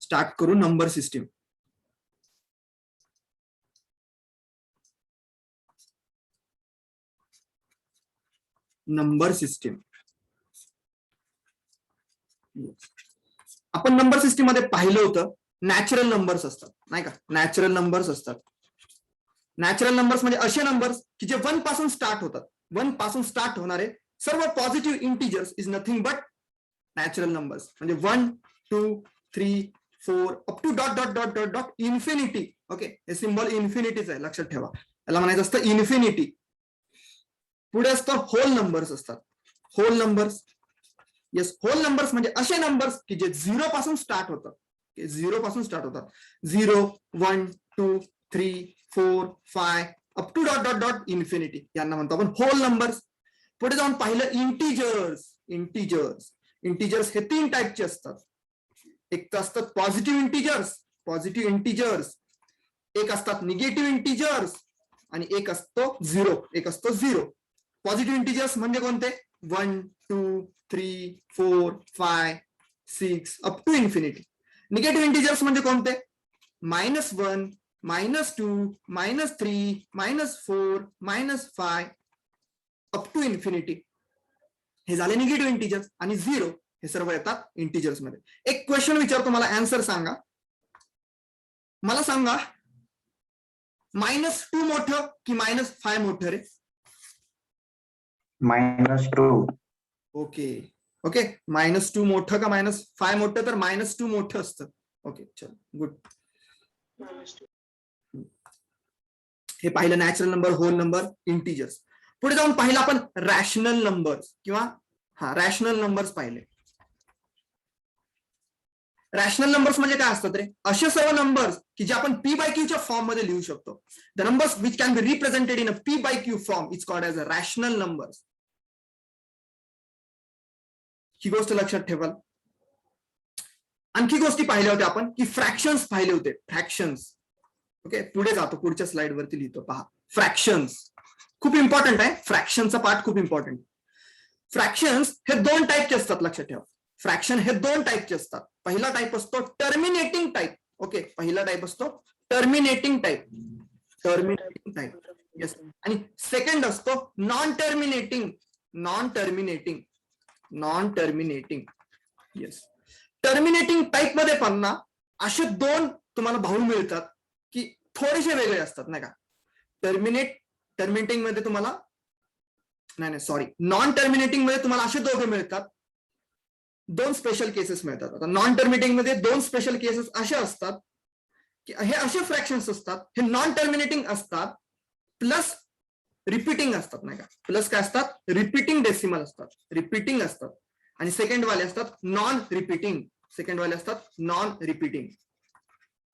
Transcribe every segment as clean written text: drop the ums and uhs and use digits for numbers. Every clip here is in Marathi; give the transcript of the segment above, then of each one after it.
स्टार्ट करू नंबर सिस्टीम. नंबर सिस्टीम आपण नंबर सिस्टीम मध्ये पाहिलं होतं नॅचरल नंबर्स असतात नाही का. नॅचरल नंबर्स असतात. नॅचरल नंबर्स म्हणजे असे नंबर्स की जे 1 पासून स्टार्ट होतात. 1 पासून स्टार्ट होणारे सर्व positive integers is nothing but natural numbers. म्हणजे 1 2 3 4 up to dot dot dot dot dot infinity. Okay, हे सिम्बॉल इन्फिनिटीच आहे, लक्षात ठेवा. याला म्हणायचं असतं इन्फिनिटी. पुढे असतं होल नंबर्स असतात. Whole numbers. Yes, whole numbers म्हणजे असे नंबर्स की जे 0 पासून स्टार्ट होतात. 0 पासून स्टार्ट होतात. 0 1 2 3 4 5 up to dot dot dot infinity, यांना म्हणतो आपण होल नंबर्स. पुढे जाऊन पाहिलं इंटिजर्स. इंटिजर्स हे 3 टाईपचे असतात. एक तर असतात पॉझिटिव्ह इंटिजर्स, एक असतात निगेटिव्ह इंटिजर्स आणि एक असतो झिरो. पॉझिटिव्ह इंटिजर्स म्हणजे कोणते? 1 2 3 4 5 6 up to infinity. Negative integers म्हणजे कोणते? -1 -2 -3 -4 -5 अप टू इन्फिनिटी. हे झाले निगेटिव्ह इंटिजर्स. आणि 0 हे सर्व येतात इंटिजर्स मध्ये. एक क्वेश्चन विचारतो, मला आन्सर सांगा. मला सांगा -2 मोठं की -5 मोठं रे? -2. ओके -2 मोठं का -5 मोठं? तर -2 मोठं असतं. ओके, चल गुड. हे पाहिलं natural number, whole number, integers. पुढे जाऊन पाहिलं आपण रॅशनल नंबर्स किंवा रॅशनल नंबर्स पाहिले. रॅशनल नंबर्स म्हणजे काय असतात रे? असे सर्व नंबर्स की जे आपण p/q च्या फॉर्म मध्ये लिहू शकतो. The numbers which can be represented in a p/q form is called as a rational numbers. ही गोष्ट लक्षात ठेवाल. आणखी गोष्टी पाहिल्या होत्या आपण की फ्रॅक्शन्स पाहिले होते. फ्रॅक्शन्स. ओके, पुढे जातो, पुढच्या स्लाइड वरती लिहितो पहा. फ्रॅक्शन्स खूप इम्पॉर्टंट आहे. फ्रॅक्शनचा पार्ट खूप इम्पॉर्टंट. फ्रॅक्शन्स हे 2 टाईपचे असतात, लक्षात ठेवा. फ्रॅक्शन हे 2 टाईपचे असतात. पहिला टाईप असतो टर्मिनेटिंग टाईप. ओके, पहिला टाईप असतो टर्मिनेटिंग टाईप. येस. आणि सेकंड असतो non terminating. Yes. Terminating type मध्ये पण ना असे 2 तुम्हाला भाऊ मिळतात की थोडेसे वेगळे असतात नाही का. टर्मिनेटिंग मध्ये तुम्हाला नॉन टर्मिनेटिंग मध्ये तुम्हाला असे दोघे मिळतात. 2 स्पेशल केसेस मिळतात. आता नॉन टर्मिनेटिंग मध्ये 2 स्पेशल केसेस असे असतात की हे असे फ्रॅक्शन्स असतात, हे नॉन टर्मिनेटिंग असतात प्लस रिपीटिंग असतात नाही का. प्लस काय असतात? रिपीटिंग डेसिमल असतात. आणि सेकंड वाले असतात नॉन रिपीटिंग.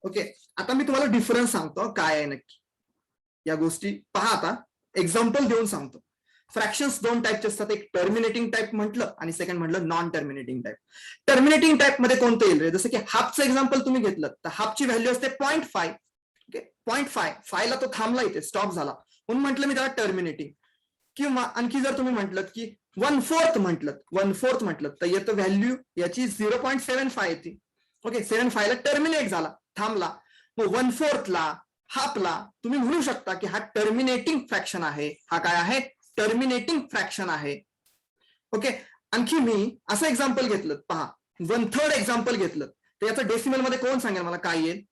ओके, आता मी तुम्हाला डिफरन्स सांगतो काय आहे नक्की. या गोष्टी पहा. आता एक्झाम्पल देऊन सांगतो. फ्रॅक्शन्स 2 टाईपचे असतात. एक टर्मिनेटिंग टाईप म्हटलं आणि सेकंड म्हटलं non terminating type. Terminating type मध्ये कोणतं येईल रे? जसं की हाफचं एक्झाम्पल तुम्ही घेतलं तर हाफची व्हॅल्यू असते 0.5. ओके, 0.5 ला तो थांबला, इथे स्टॉप झाला म्हणून म्हटलं मी त्याला टर्मिनेटिंग. किंवा आणखी जर तुम्ही म्हटलं की 1/4 म्हटलं तर येतं व्हॅल्यू याची 0.75 येते. ओके, 75 ला टर्मिनेट झाला, थांबला. मग 1/4 ला, हाफला तुम्ही म्हणू शकता की हा टर्मिनेटिंग फ्रॅक्शन आहे. हा काय आहे? टर्मिनेटिंग फ्रॅक्शन आहे. ओके, आणखी मी असं एक्झाम्पल घेतलं पहा. 1/3 एक्झाम्पल घेतलं तर याचं डेसिमल मध्ये कोण सांगेल मला काय येईल?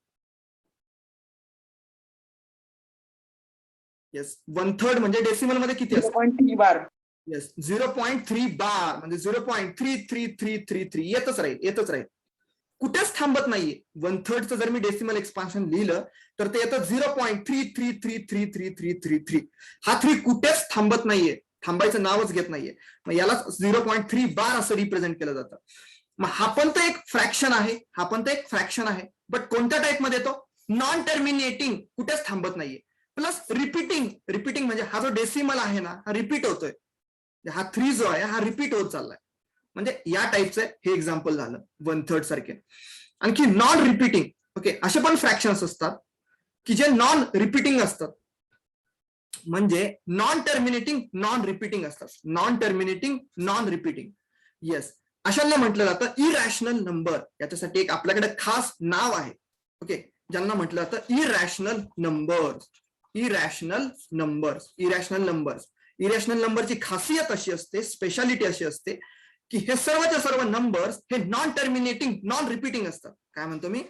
येस, 1/3 म्हणजे डेसिमल मध्ये किती असतं? 0.3 बार. येस, 0.3 बार म्हणजे 0.33333 येतच राहील. कुठेच थांबत नाहीये. 1/3 जर मी डेसिमल एक्सपान्शन लिहिलं तर ते येतं 0.3333333. हा 3 कुठेच थांबत नाहीये, थांबायचं नावच घेत नाहीये. मग याला 0.3 बार असं रिप्रेझेंट केलं जातं. मग हा पण तर एक फ्रॅक्शन आहे. बट कोणत्या टाईप मध्ये येतो? नॉन टर्मिनेटिंग, कुठेच थांबत नाहीये. प्लस रिपीटिंग म्हणजे हा जो डेसिमल आहे ना हा रिपीट होतोय. हा 3 जो आहे हा रिपीट होत चाललाय. म्हणजे या टाईपचं हे एक्झाम्पल झालं 1/3 सारखे. आणखी नॉन रिपीटिंग. ओके, असे पण फ्रॅक्शन्स असतात की जे नॉन रिपीटिंग असतात. म्हणजे नॉन टर्मिनेटिंग नॉन रिपीटिंग असतात. येस. अशांना म्हटलं जातं इरॅशनल नंबर. याच्यासाठी एक आपल्याकडे खास नाव आहे. ओके, ज्यांना म्हटलं जातं irrational numbers. Irrational numbers. Irrational numbers. Irrational नंबरची खासियत अशी असते, स्पेशालिटी अशी असते की हे सर्वच्या सर्व नंबर्स हे नॉन टर्मिनेटिंग, नॉन रिपीटिंग असतात. काय म्हणतो मी?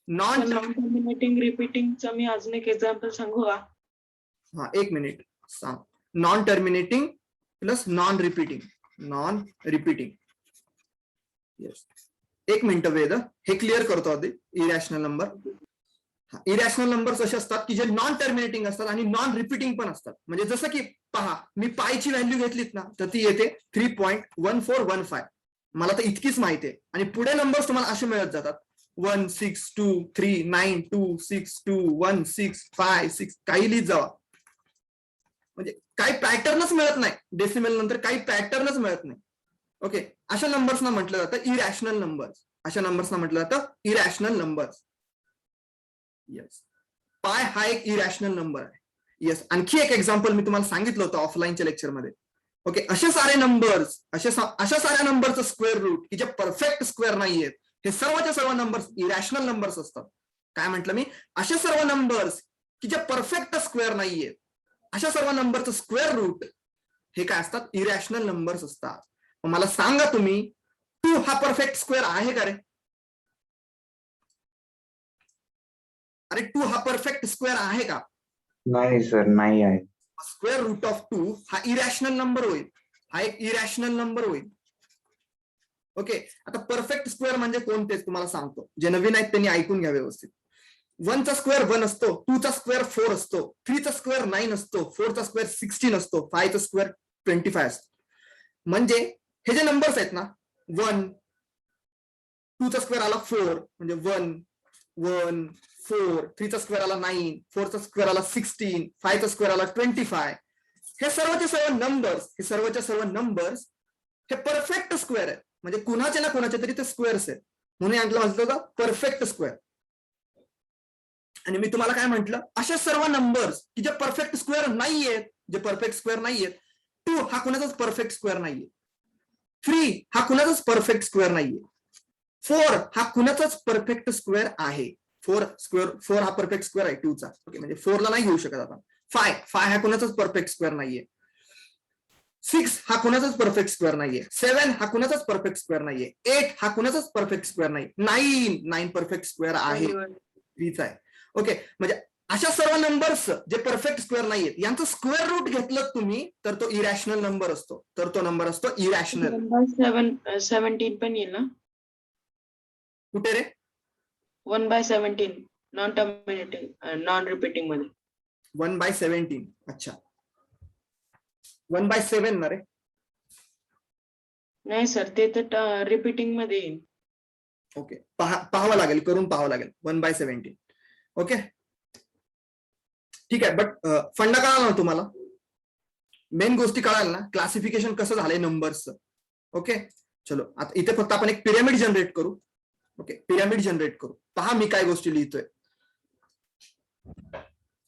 नॉन टर्मिनेटिंग रिपीटिंगचं मी अजून एक एक्झाम्पल सांगू का? हा, एक मिनिट सांग. Non terminating plus non repeating. Non repeating. Yes, एक मिनिट वेद, हे क्लिअर करतो आधी. Irrational number. इरॅशनल नंबर्स असे असतात की जे नॉन टर्मिनेटिंग असतात आणि नॉन रिपीटिंग पण असतात. म्हणजे जसं की पहा, मी पायची व्हॅल्यू घेतलीत ना, तर ती येते 3.1415. मला तर इतकीच माहिती आहे. आणि पुढे नंबर्स तुम्हाला असे मिळत जातात 1 6 2 3 9 2 6 2 1 6 5 6. काही लिहित जावा. म्हणजे काही पॅटर्नच मिळत नाही. डेसिमल नंतर काही पॅटर्नच मिळत नाही. ओके, अशा नंबर्सना म्हटलं जातं इरॅशनल नंबर्स. अशा नंबर्सना म्हटलं जातं इरॅशनल नंबर्स. येस, पाय हा एक इरॅशनल नंबर आहे. येस, आणखी एक एक्झाम्पल मी तुम्हाला सांगितलं होतं ऑफलाईनच्या लेक्चरमध्ये. ओके, असे सारे नंबर्स, अशा साऱ्या नंबरचं स्क्वेअर रूट की जे परफेक्ट स्क्वेअर नाहीयेत, हे सर्वच्या सर्व नंबर्स इरॅशनल नंबर्स असतात. काय म्हटलं मी? असे सर्व नंबर्स की जे परफेक्ट स्क्वेअर नाहीयेत, अशा सर्व नंबरचं स्क्वेअर रूट हे काय असतात? इरॅशनल नंबर्स असतात. मला सांगा तुम्ही, 2 हा परफेक्ट स्क्वेअर आहे का रे? अरे 2 हा परफेक्ट स्क्वेअर आहे का? नाही सर, नाही आहे. स्क्वेअर रूट ऑफ 2 हा इरॅशनल नंबर होईल. हा एक इरॅशनल नंबर होईल. ओके, आता परफेक्ट स्क्वेअर म्हणजे कोणतेच तुम्हाला सांगतो. जे नवीन आहेत त्यांनी ऐकून घ्या व्यवस्थित. 1 चा स्क्वेअर 1 असतो, 2 चा स्क्वेअर 4 असतो, 3 चा स्क्वेअर 9 असतो, 4 चा स्क्वेअर 16 असतो, 5 चा स्क्वेअर 25 असतो. म्हणजे हे जे नंबर्स आहेत ना, 1, 2 चा स्क्वेअर आला 4 म्हणजे 1 1 4, 3 चा स्क्वेअर आला 9, 4 चा स्क्वेअर आला 16, 5 चा स्क्वेअर आला 25. हे सर्वचे सर्व नंबर्स हे परफेक्ट स्क्वेअर आहेत. म्हणजे कुणाचे ना कुणाचे तरी ते स्क्वेअर्स आहेत. म्हणून म्हटलं होतं परफेक्ट स्क्वेअर. आणि मी तुम्हाला काय म्हटलं, अशा सर्व नंबर्स की जे परफेक्ट स्क्वेअर नाहीयेत, जे परफेक्ट स्क्वेअर नाहीयेत. 2 हा कुणाचाच परफेक्ट स्क्वेअर नाहीये. 3 हा कुणाचाच परफेक्ट स्क्वेअर नाहीये. 4 हा कुणाचाच परफेक्ट स्क्वेअर आहे. 4 हा परफेक्ट स्क्वेअर आहे 2 चा. ओके, म्हणजे 4 ला नाही घेऊ शकत आपण. 5 हा कुणाचाच परफेक्ट स्क्वेअर नाहीये. 6 हा कुणाचाच परफेक्ट स्क्वेअर नाहीये. 7 हा कुणाचाच परफेक्ट स्क्वेअर नाहीये. 8 हा कुणाचाच परफेक्ट स्क्वेअर नाही. 9 परफेक्ट स्क्वेअर आहे. 3 आहे. ओके, म्हणजे अशा सर्व नंबर्स जे परफेक्ट स्क्वेअर नाहीयेत, यांचं स्क्वेअर रूट घेतलं तुम्ही तर तो इरॅशनल नंबर असतो. तर तो नंबर असतो इरॅशनल. 1/17 पण येईल ना? कुठे रे? 1/17 नॉन टर्मिनेटिंग, नॉन रिपीटिंग मध्ये. 1/17. अच्छा, 1/7 ना रे? नाही सर, ते तर रिपीटिंग मध्ये येईल. ओके, पाहावं लागेल, करून पाहावं लागेल. 1/17. ओके, ठीक आहे. बट फंडा कळाला ना तुम्हाला? मेन गोष्टी कळाल ना? क्लासिफिकेशन कसं झालंय नंबर्सचं. ओके, चलो आता इथे फक्त आपण एक पिरॅमिड जनरेट करू. ओके, पिरॅमिड जनरेट करू. पहा मी काय गोष्टी लिहितोय.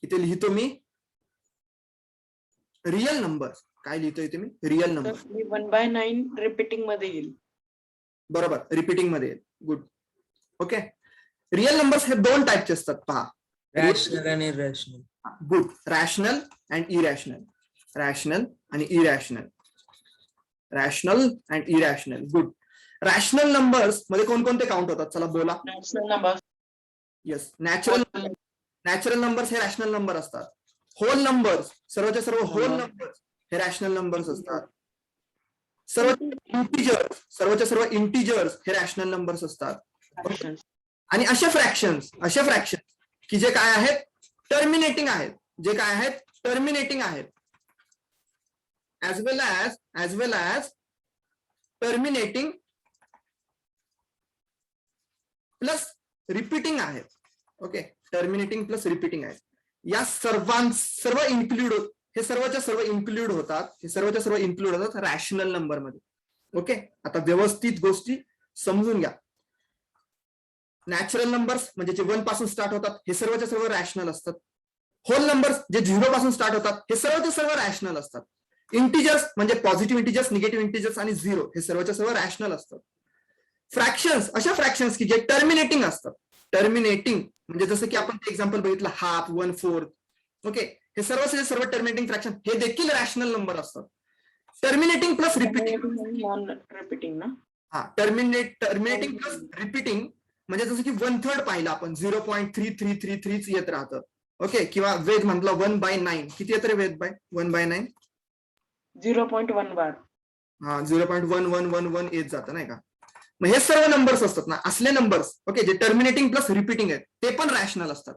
इथे लिहितो मी रिअल नंबर. काय लिहितोय इथे मी? Real number. 1/9 रिपीटिंग मध्ये येईल. बरोबर, रिपीटिंग मध्ये. गुड. ओके, रिअल नंबर्स हे 2 टाईपचे असतात. पहा, रॅशनल आणि irrational. Good. Rational and irrational. Rational आणि irrational. Rational and irrational. Good. Rational numbers मध्ये कोणकोणते काउंट होतात? चला बोला. Natural number. Yes, natural numbers हे रॅशनल नंबर असतात. होल नंबर्स, सर्वच्या सर्व होल नंबर्स हे रॅशनल नंबर्स असतात. सर्वच्या सर्व इंटिजर्स हे रॅशनल नंबर्स असतात. आणि असे फ्रॅक्शन्स की जे काय आहेत? टर्मिनेटिंग आहेत. जे काय आहेत? टर्मिनेटिंग आहेत. ऍज वेल ऍज टर्मिनेटिंग प्लस रिपीटिंग आहेत. ओके, टर्मिनेटिंग प्लस रिपीटिंग आहेत. या सर्व इन्क्लूड, हे सर्वच्या सर्व इन्क्लूड होतात रॅशनल नंबर मध्ये. ओके, आता व्यवस्थित गोष्टी समजून घ्या. नॅचरल नंबर्स म्हणजे जे 1 पासून स्टार्ट होतात हे सर्वच्या सर्व रॅशनल असतात. होल नंबर्स जे 0 पासून स्टार्ट होतात हे सर्वच्या सर्व रॅशनल असतात. इंटिजर्स म्हणजे पॉझिटिव्ह इंटिजर्स, निगेटिव्ह इंटिजर्स आणि झिरो हे सर्वच्या सर्व रॅशनल असतात. फ्रॅक्शन्स अशा फ्रॅक्शन्स की जे टर्मिनेटिंग असतात. टर्मिनेटिंग म्हणजे जसं की आपण एक्झाम्पल बघितलं हाफ, 1/4. ओके, हे सर्व टर्मिनेटिंग फ्रॅक्शन हे देखील रॅशनल नंबर असतात. Terminating plus repeating. Non repeating ना. हा, टर्मिनेटिंग प्लस रिपीटिंग म्हणजे जसं की 1/3 पाहिलं आपण 0.3333 येत राहतं. ओके, किंवा वेद म्हटलं 1/9 किती येतं रे वेद बाय 1/9? 0.1 बार. हा, 0.1111 येत जातं नाही का. मग हे सर्व नंबर्स असतात ना, असले नंबर्स ओके जे टर्मिनेटिंग प्लस रिपीटिंग आहेत ते पण रॅशनल असतात.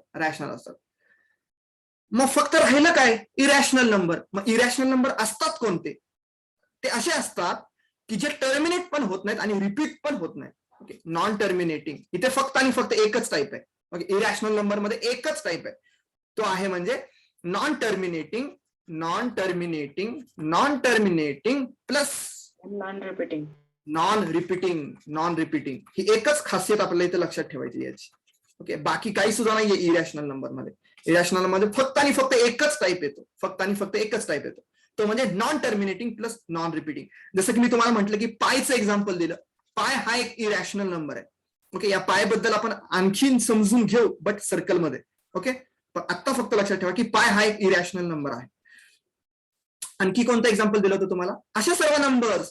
मग फक्त राहिलं काय, इरॅशनल नंबर. मग इरॅशनल नंबर असतात कोणते? ते असे असतात की जे टर्मिनेट पण होत नाहीत आणि रिपीट पण होत नाहीत. Okay, non terminating. इथे फक्त आणि फक्त एकच टाईप आहे. ओके, इरॅशनल नंबर मध्ये एकच टाईप आहे, तो आहे म्हणजे non terminating plus non repeating. Non repeating ही एकच खासियत आपल्याला इथे लक्षात ठेवायची याची. ओके, बाकी काही सुद्धा नाहीये इरॅशनल नंबर मध्ये. इरॅशनल मध्ये फक्त आणि फक्त एकच टाईप येतो, तो म्हणजे non terminating plus non repeating. जसं की मी तुम्हाला म्हटलं की पायचं एक्झाम्पल दिलं. पाय हा एक इरॅशनल नंबर आहे. ओके, या पाय बद्दल आपण आणखीन समजून घेऊ बट सर्कलमध्ये. ओके, पण आता फक्त लक्षात ठेवा की पाय हा एक इरॅशनल नंबर आहे. आणखी कोणतं एक्झाम्पल दिलं होतं तुम्हाला? अशा सर्व नंबर्स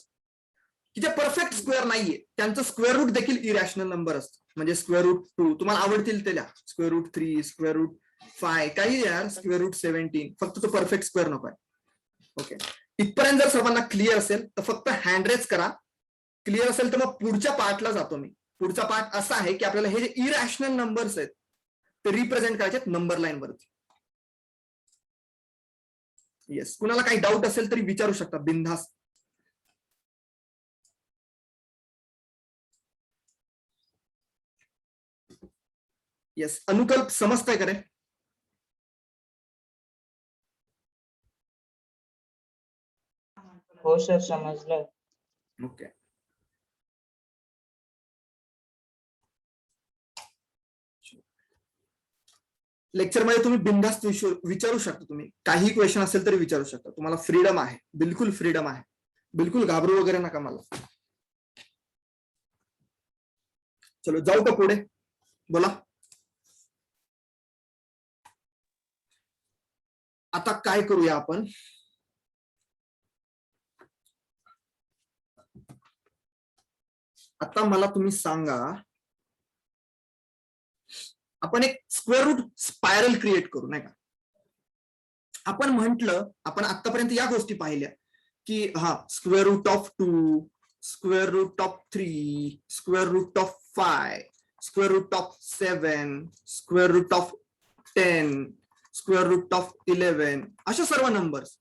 की जे परफेक्ट स्क्वेअर नाहीये त्यांचं स्क्वेअर रूट देखील इरॅशनल नंबर असतं. म्हणजे स्क्वेअर रूट 2 तुम्हाला आवडतील ते लिहा, स्क्वेअर रूट 3, स्क्वेअर रूट 5 काही यार, स्क्वेअर रूट 17, फक्त तो परफेक्ट स्क्वेअर नको आहे. ओके, इथपर्यंत जर सर्वांना क्लिअर असेल तर फक्त हँड रेज करा. क्लिअर असेल तर मग पुढच्या पार्टला जातो मी. पुढचा पार्ट असा आहे की आपल्याला हे जे इरॅशनल नंबर्स आहेत ते रिप्रेझेंट करायचे नंबर लाईन वरती. येस, कुणाला काही डाऊट असेल तरी विचारू शकता बिनधास्त. येस, अनुकल्प समजताय का रे? हो सर, समजलं. ओके, लेक्चर मध्ये तुम्ही बिनधास्त विचारू शकता. तुम्ही काही क्वेश्चन असेल तरी विचारू शकता. तुम्हाला फ्रीडम आहे, बिलकुल फ्रीडम आहे. बिलकुल घाबरू वगैरे नका मला. चलो जाऊ का पुढे? बोला. आता काय करूया आपण? आता मला तुम्ही सांगा, आपण एक स्क्वेअर रूट स्पायरल क्रिएट करू नाही का. आपण म्हटलं, आपण आतापर्यंत या गोष्टी पाहिल्या की हा square root of 2, square root of 3, square root of 5, square root of 7, square root of 10, square root of 11 अशा सर्व नंबर्स.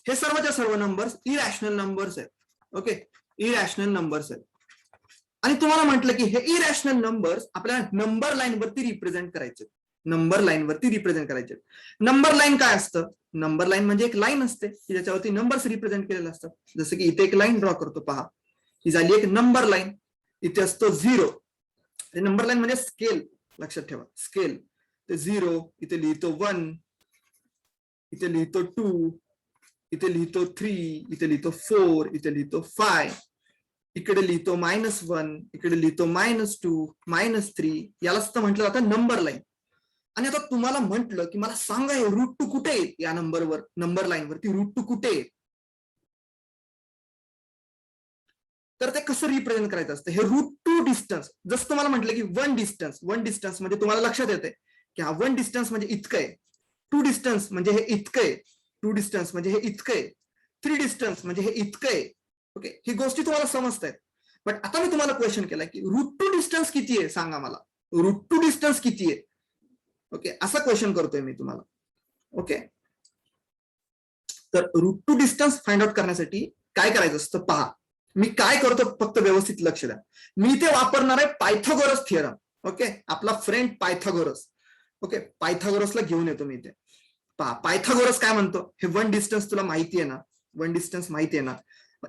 हे सर्वच्या सर्व नंबर्स इरॅशनल नंबर्स आहेत. ओके, इरॅशनल नंबर्स आहेत. आणि तुम्हाला म्हटलं की हे इरॅशनल नंबर्स आपल्याला नंबर लाईन वरती रिप्रेझेंट करायचे. नंबर लाईन काय असतं? नंबर लाईन म्हणजे एक लाईन असते की ज्याच्यावरती नंबर्स रिप्रेझेंट केलेले असतात. जसं की इथे एक लाईन ड्रॉ करतो पहा, ही झाली एक नंबर लाईन. इथे असतो 0. नंबर लाईन म्हणजे स्केल, लक्षात ठेवा स्केल. ते 0, इथे लिहितो 1, इथे लिहितो 2, इथे लिहितो 3, इथे लिहितो 4, इथे लिहितो 5, इकडे लिहितो -1, इकडे लिहितो -2, -3. यालाच तर म्हटलं जातं नंबर लाईन. आणि आता तुम्हाला म्हटलं की मला सांगा हे रूट 2 कुठे आहे या नंबरवर, नंबर लाईन वरती रूट 2 कुठे आहे? तर ते कसं रिप्रेझेंट करायचं असतं? हे रूट 2 डिस्टन्स, जसं तुम्हाला म्हटलं की 1 डिस्टन्स म्हणजे तुम्हाला लक्षात येते की हा 1 डिस्टन्स म्हणजे इतकं आहे, 2 डिस्टन्स म्हणजे हे इतकं आहे, 2 डिस्टन्स म्हणजे हे इतकं आहे, 3 डिस्टन्स म्हणजे हे इतकं आहे. ओके, ही गोष्टी तुम्हाला समजतायत. बट आता मी तुम्हाला क्वेश्चन केला की रूट 2 डिस्टन्स किती आहे सांगा मला, रूट 2 डिस्टन्स किती आहे? ओके, असा क्वेश्चन करतोय मी तुम्हाला. ओके, तर रूट 2 डिस्टन्स फाइंड आउट करण्यासाठी काय करायचं असतं पहा. मी काय करतो फक्त व्यवस्थित लक्ष द्या. मी इथे वापरणार आहे पायथागोरस थिअरम. ओके, आपला फ्रेंड पायथागोरस. ओके, पायथागोरसला घेऊन येतो मी इथे. पहा पायथागोरस काय म्हणतो, हे 1 डिस्टन्स तुला माहिती आहे ना, 1 डिस्टन्स माहिती आहे ना.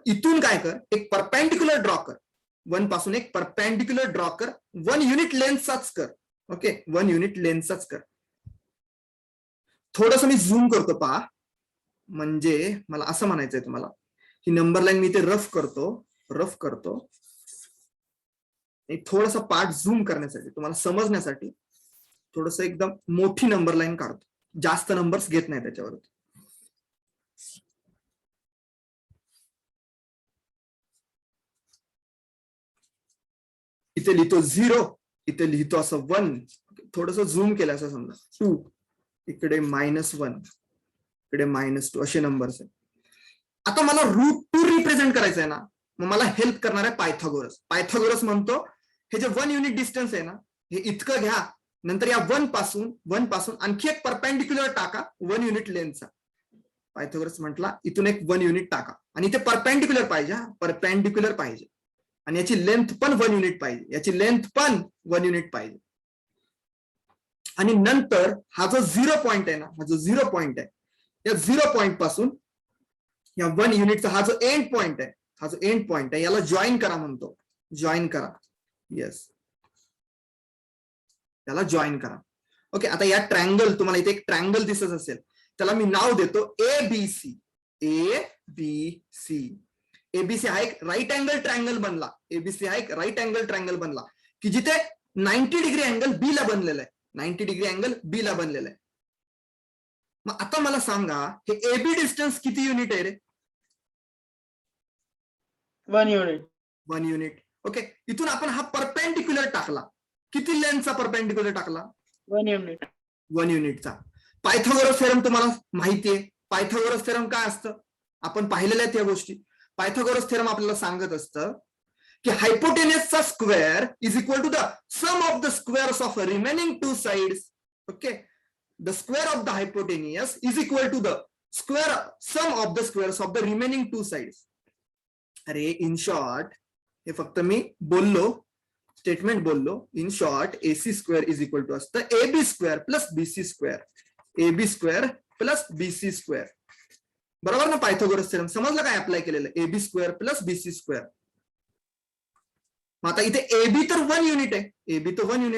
इथून काय कर, एक परपेंडिक्युलर ड्रॉ कर. 1 पासून एक परपेंडिक्युलर ड्रॉ कर, 1 युनिट लेंथचाच कर. ओके, 1 युनिट लेंथचाच कर. थोडस मी झूम करतो पहा. म्हणजे मला असं म्हणायचंय तुम्हाला, ही नंबर लाईन मी इथे रफ करतो थोडासा पार्ट झूम करण्यासाठी, तुम्हाला समजण्यासाठी थोडस एकदम मोठी नंबर लाईन काढतो, जास्त नंबर्स घेत नाही त्याच्यावरती. इथे लिहितो 0, इथे लिहितो असं 1, थोडस झूम केलं असं समजा 2, इकडे -1, इकडे -2 असे नंबर्स आहेत. आता मला √2 रिप्रेझेंट करायचं आहे ना, मग मला हेल्प करणार आहे पायथागोरस म्हणतो हे जे 1 युनिट डिस्टन्स आहे ना, हे इतकं घ्या, नंतर या 1 पासून आणखी एक परपेंडिक्युलर टाका 1 युनिट लेंथचा. पायथागोरस म्हटला इथून एक 1 युनिट टाका, आणि इथे परपेंडिक्युलर पाहिजे, आणि याची लेंथ पण 1 युनिट पाहिजे, आणि नंतर हा जो 0 पॉइंट आहे ना, या 0 पॉइंट पासून या 1 युनिटचा हा जो एंड पॉइंट आहे, याला जॉईन करा. येस, त्याला जॉईन करा. ओके, आता या ट्रायंगल, तुम्हाला इथे एक ट्रायंगल दिसत असेल, त्याला मी नाव देतो ABC. एबीसी हा एक राईट अँगल ट्रायंगल बनला, की जिथे 90 डिग्री अँगल बी ला बनलेला आहे. मग आता मला सांगा, हे एबी डिस्टन्स किती युनिट आहे रे? 1 युनिट. 1 युनिट. ओके, इथून आपण हा परपेंडिक्युलर टाकला, किती लेंथचा परपेंडिक्युलर टाकला? 1 युनिट. 1 युनिटचा. पायथागोरस थेरम तुम्हाला माहितीये, पायथागोरस थेरम काय असतं, आपण पाहिलेल्या आहेत या गोष्टी. पायथागोरस थेरम आपल्याला सांगत असतं की हायपोटेनसचा square is equal to the sum of the squares of remaining 2 sides. Okay, the square of the hypotenuse is equal to the sum of the squares of the remaining 2 sides. अरे इन शॉर्ट, हे फक्त मी स्टेटमेंट बोललो. In short, AC square is equal to असतं AB square plus BC square. बरोबर ना? पायथागोरस थेरम समजलं काय अप्लाय केलेलं? AB square plus BC square. मग आता इथे AB तर 1 युनिट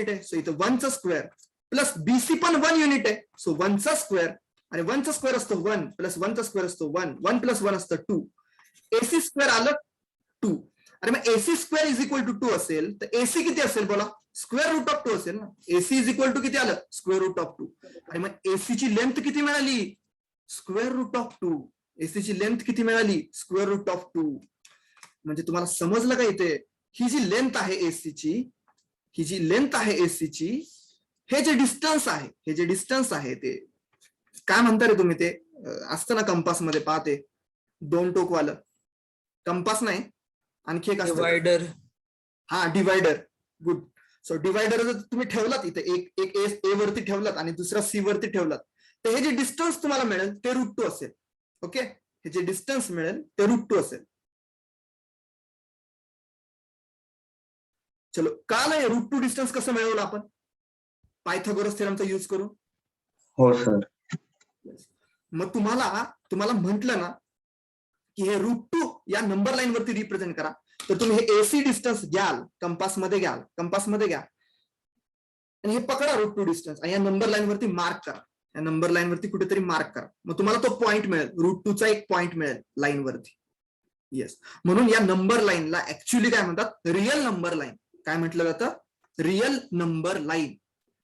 आहे, सो इथे 1 चा स्क्वेअर प्लस BC पण 1 युनिट आहे, सो 1 चा स्क्वेअर, आणि 1 चा स्क्वेअर असतो 1 प्लस 1 चा स्क्वेअर असतो 1, 1 प्लस 1 असतं 2. AC स्क्वेअर आलं 2. अरे मग AC square is equal to 2 असेल तर AC किती असेल बोला? स्क्वेअर रूट ऑफ 2 असेल ना. AC इज इक्वल टू किती आलं? Square root of 2. आणि मग AC ची लेंथ किती मिळाली? Square root of 2. AC ची लेंथ किती मिळाली? Square root of 2. म्हणजे तुम्हाला समजलं का इथे, ही जी लेंथ आहे AC ची, हे जे डिस्टन्स आहे ते काय म्हणता रे तुम्ही? ते असतं ना कंपास मध्ये, पाहते 2 टोकवालं कंपास नाही, आणखी एक असतं डिवायडर. हा, डिवायडर. गुड. सो डिवायडर जर तुम्ही ठेवलात इथे, एक A वरती ठेवलात आणि दुसरा C वरती ठेवलात, तर हे जे डिस्टन्स तुम्हाला मिळेल ते √2 असेल. ओके, हे जे डिस्टन्स मिळेल ते √2 असेल. चलो, काल हे √2 डिस्टन्स कसं मिळवलं आपण? पायथागोरस थेरमचा यूज करून. हो सर. मग तुम्हाला म्हटलं ना की हे √2 या नंबर लाईन वरती रिप्रेझेंट करा, तर तुम्ही हे AC डिस्टन्स घ्याल, कंपासमध्ये घ्या, आणि हे पकडा √2 डिस्टन्स, आणि या नंबर लाईन वरती मार्क करा, कुठेतरी मार्क करा. मग तुम्हाला तो पॉइंट मिळेल, √2 चा एक पॉइंट मिळेल लाईन वरती. येस, म्हणून या नंबर लाईनला ऍक्च्युअली काय म्हणतात? Real number line. काय म्हटलं जातं? Real number line.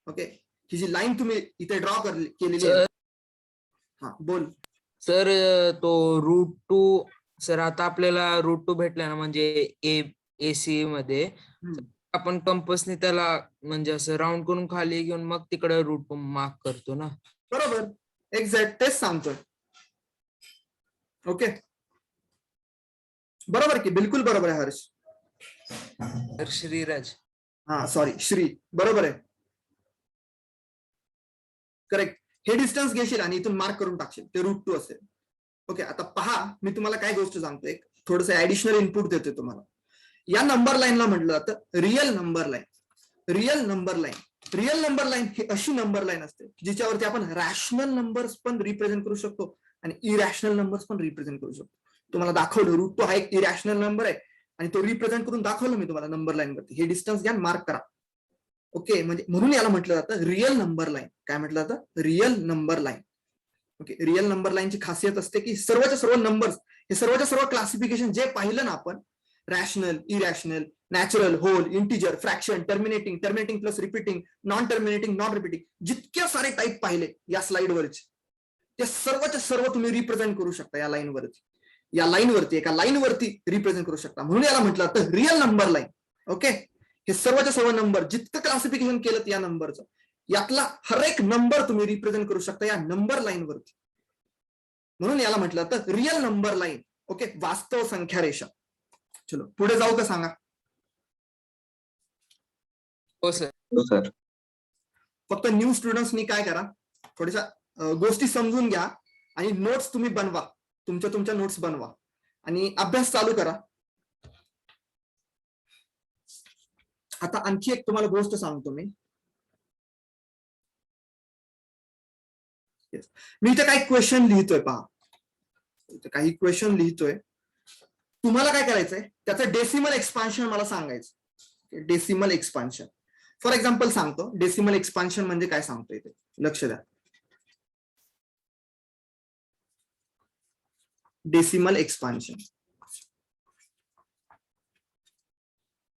ओके, ही जी लाईन तुम्ही इथे ड्रॉ केलेली आहे. हा, बोल सर, तो √2 सर, आता आपल्याला √2 भेटला ना, म्हणजे AC मध्ये आपण कंपसने त्याला म्हणजे असं राऊंड करून खाली घेऊन मग तिकडे √2 मार्क करतो ना. बरोबर, एक्झॅक्ट तेच सांगतोय. ओके, बरोबर की? बिलकुल बरोबर आहे हर्ष. श्रीराज. हा, सॉरी, श्री. बरोबर आहे, करेक्ट. हे डिस्टन्स घेशील आणि इथून मार्क करून टाकशील, ते √2 असेल. ओके, आता पहा, मी तुम्हाला काय गोष्ट सांगतो, एक थोडस ऍडिशनल इनपुट देतोय तुम्हाला. या नंबर लाईनला म्हटलं जातं रिअल नंबर लाईन. ही अशी नंबर लाईन असते जिच्यावरती आपण रॅशनल नंबर्स पण रिप्रेझेंट करू शकतो आणि इरॅशनल नंबर्स पण रिप्रेझेंट करू शकतो. तुम्हाला दाखवलं √2 हा एक इरॅशनल नंबर आहे, आणि तो रिप्रेझेंट करून दाखवलं मी तुम्हाला नंबर लाईन वरती. हे डिस्टन्स घ्या, मार्क करा. ओके, म्हणजे म्हणून याला म्हटलं जातं रिअल नंबर लाईन. काय म्हटलं जातं? Real number line. Okay, real number लाईनची खासियत असते की सर्वच्या सर्व नंबर्स, हे सर्वच्या सर्व क्लासिफिकेशन जे पाहिलं ना आपण, rational, irrational, natural, whole, integer, fraction, terminating, terminating plus repeating, non terminating, non repeating, जितके सारे टाईप पाहिले या स्लाइडवरचे, ते सर्वच्या सर्व तुम्ही रिप्रेझेंट करू शकता या लाईनवरती. या लाईनवरती, एका लाईनवरती रिप्रेझेंट करू शकता. म्हणून याला म्हटलं तर रिअल नंबर लाईन. ओके, हे सर्वच्या सर्व नंबर जितकं क्लासिफिकेशन केलं या नंबरचं, यातला हर एक नंबर तुम्ही रिप्रेझेंट करू शकता या नंबर लाईन वरती. म्हणून याला म्हटलं तर रिअल नंबर लाईन. ओके, वास्तव संख्या रेषा. चलो पुढे जाऊ का सांगा. हो सर. हो सर. फक्त न्यू स्टुडंट्सनी काय करा, थोड्याशा गोष्टी समजून घ्या आणि नोट्स तुम्ही बनवा, तुमच्या नोट्स बनवा आणि अभ्यास चालू करा. आता आणखी एक तुम्हाला गोष्ट सांगतो मी इथे काही क्वेश्चन लिहितोय पहा, इथे काही क्वेश्चन लिहितोय. तुम्हाला काय करायचंय, त्याचं डेसिमल एक्सपान्शन मला सांगायचं. डेसिमल एक्सपान्शन फॉर एक्झाम्पल सांगतो. डेसिमल एक्सपान्शन म्हणजे काय सांगतो इथे, लक्ष द्या. Decimal expansion,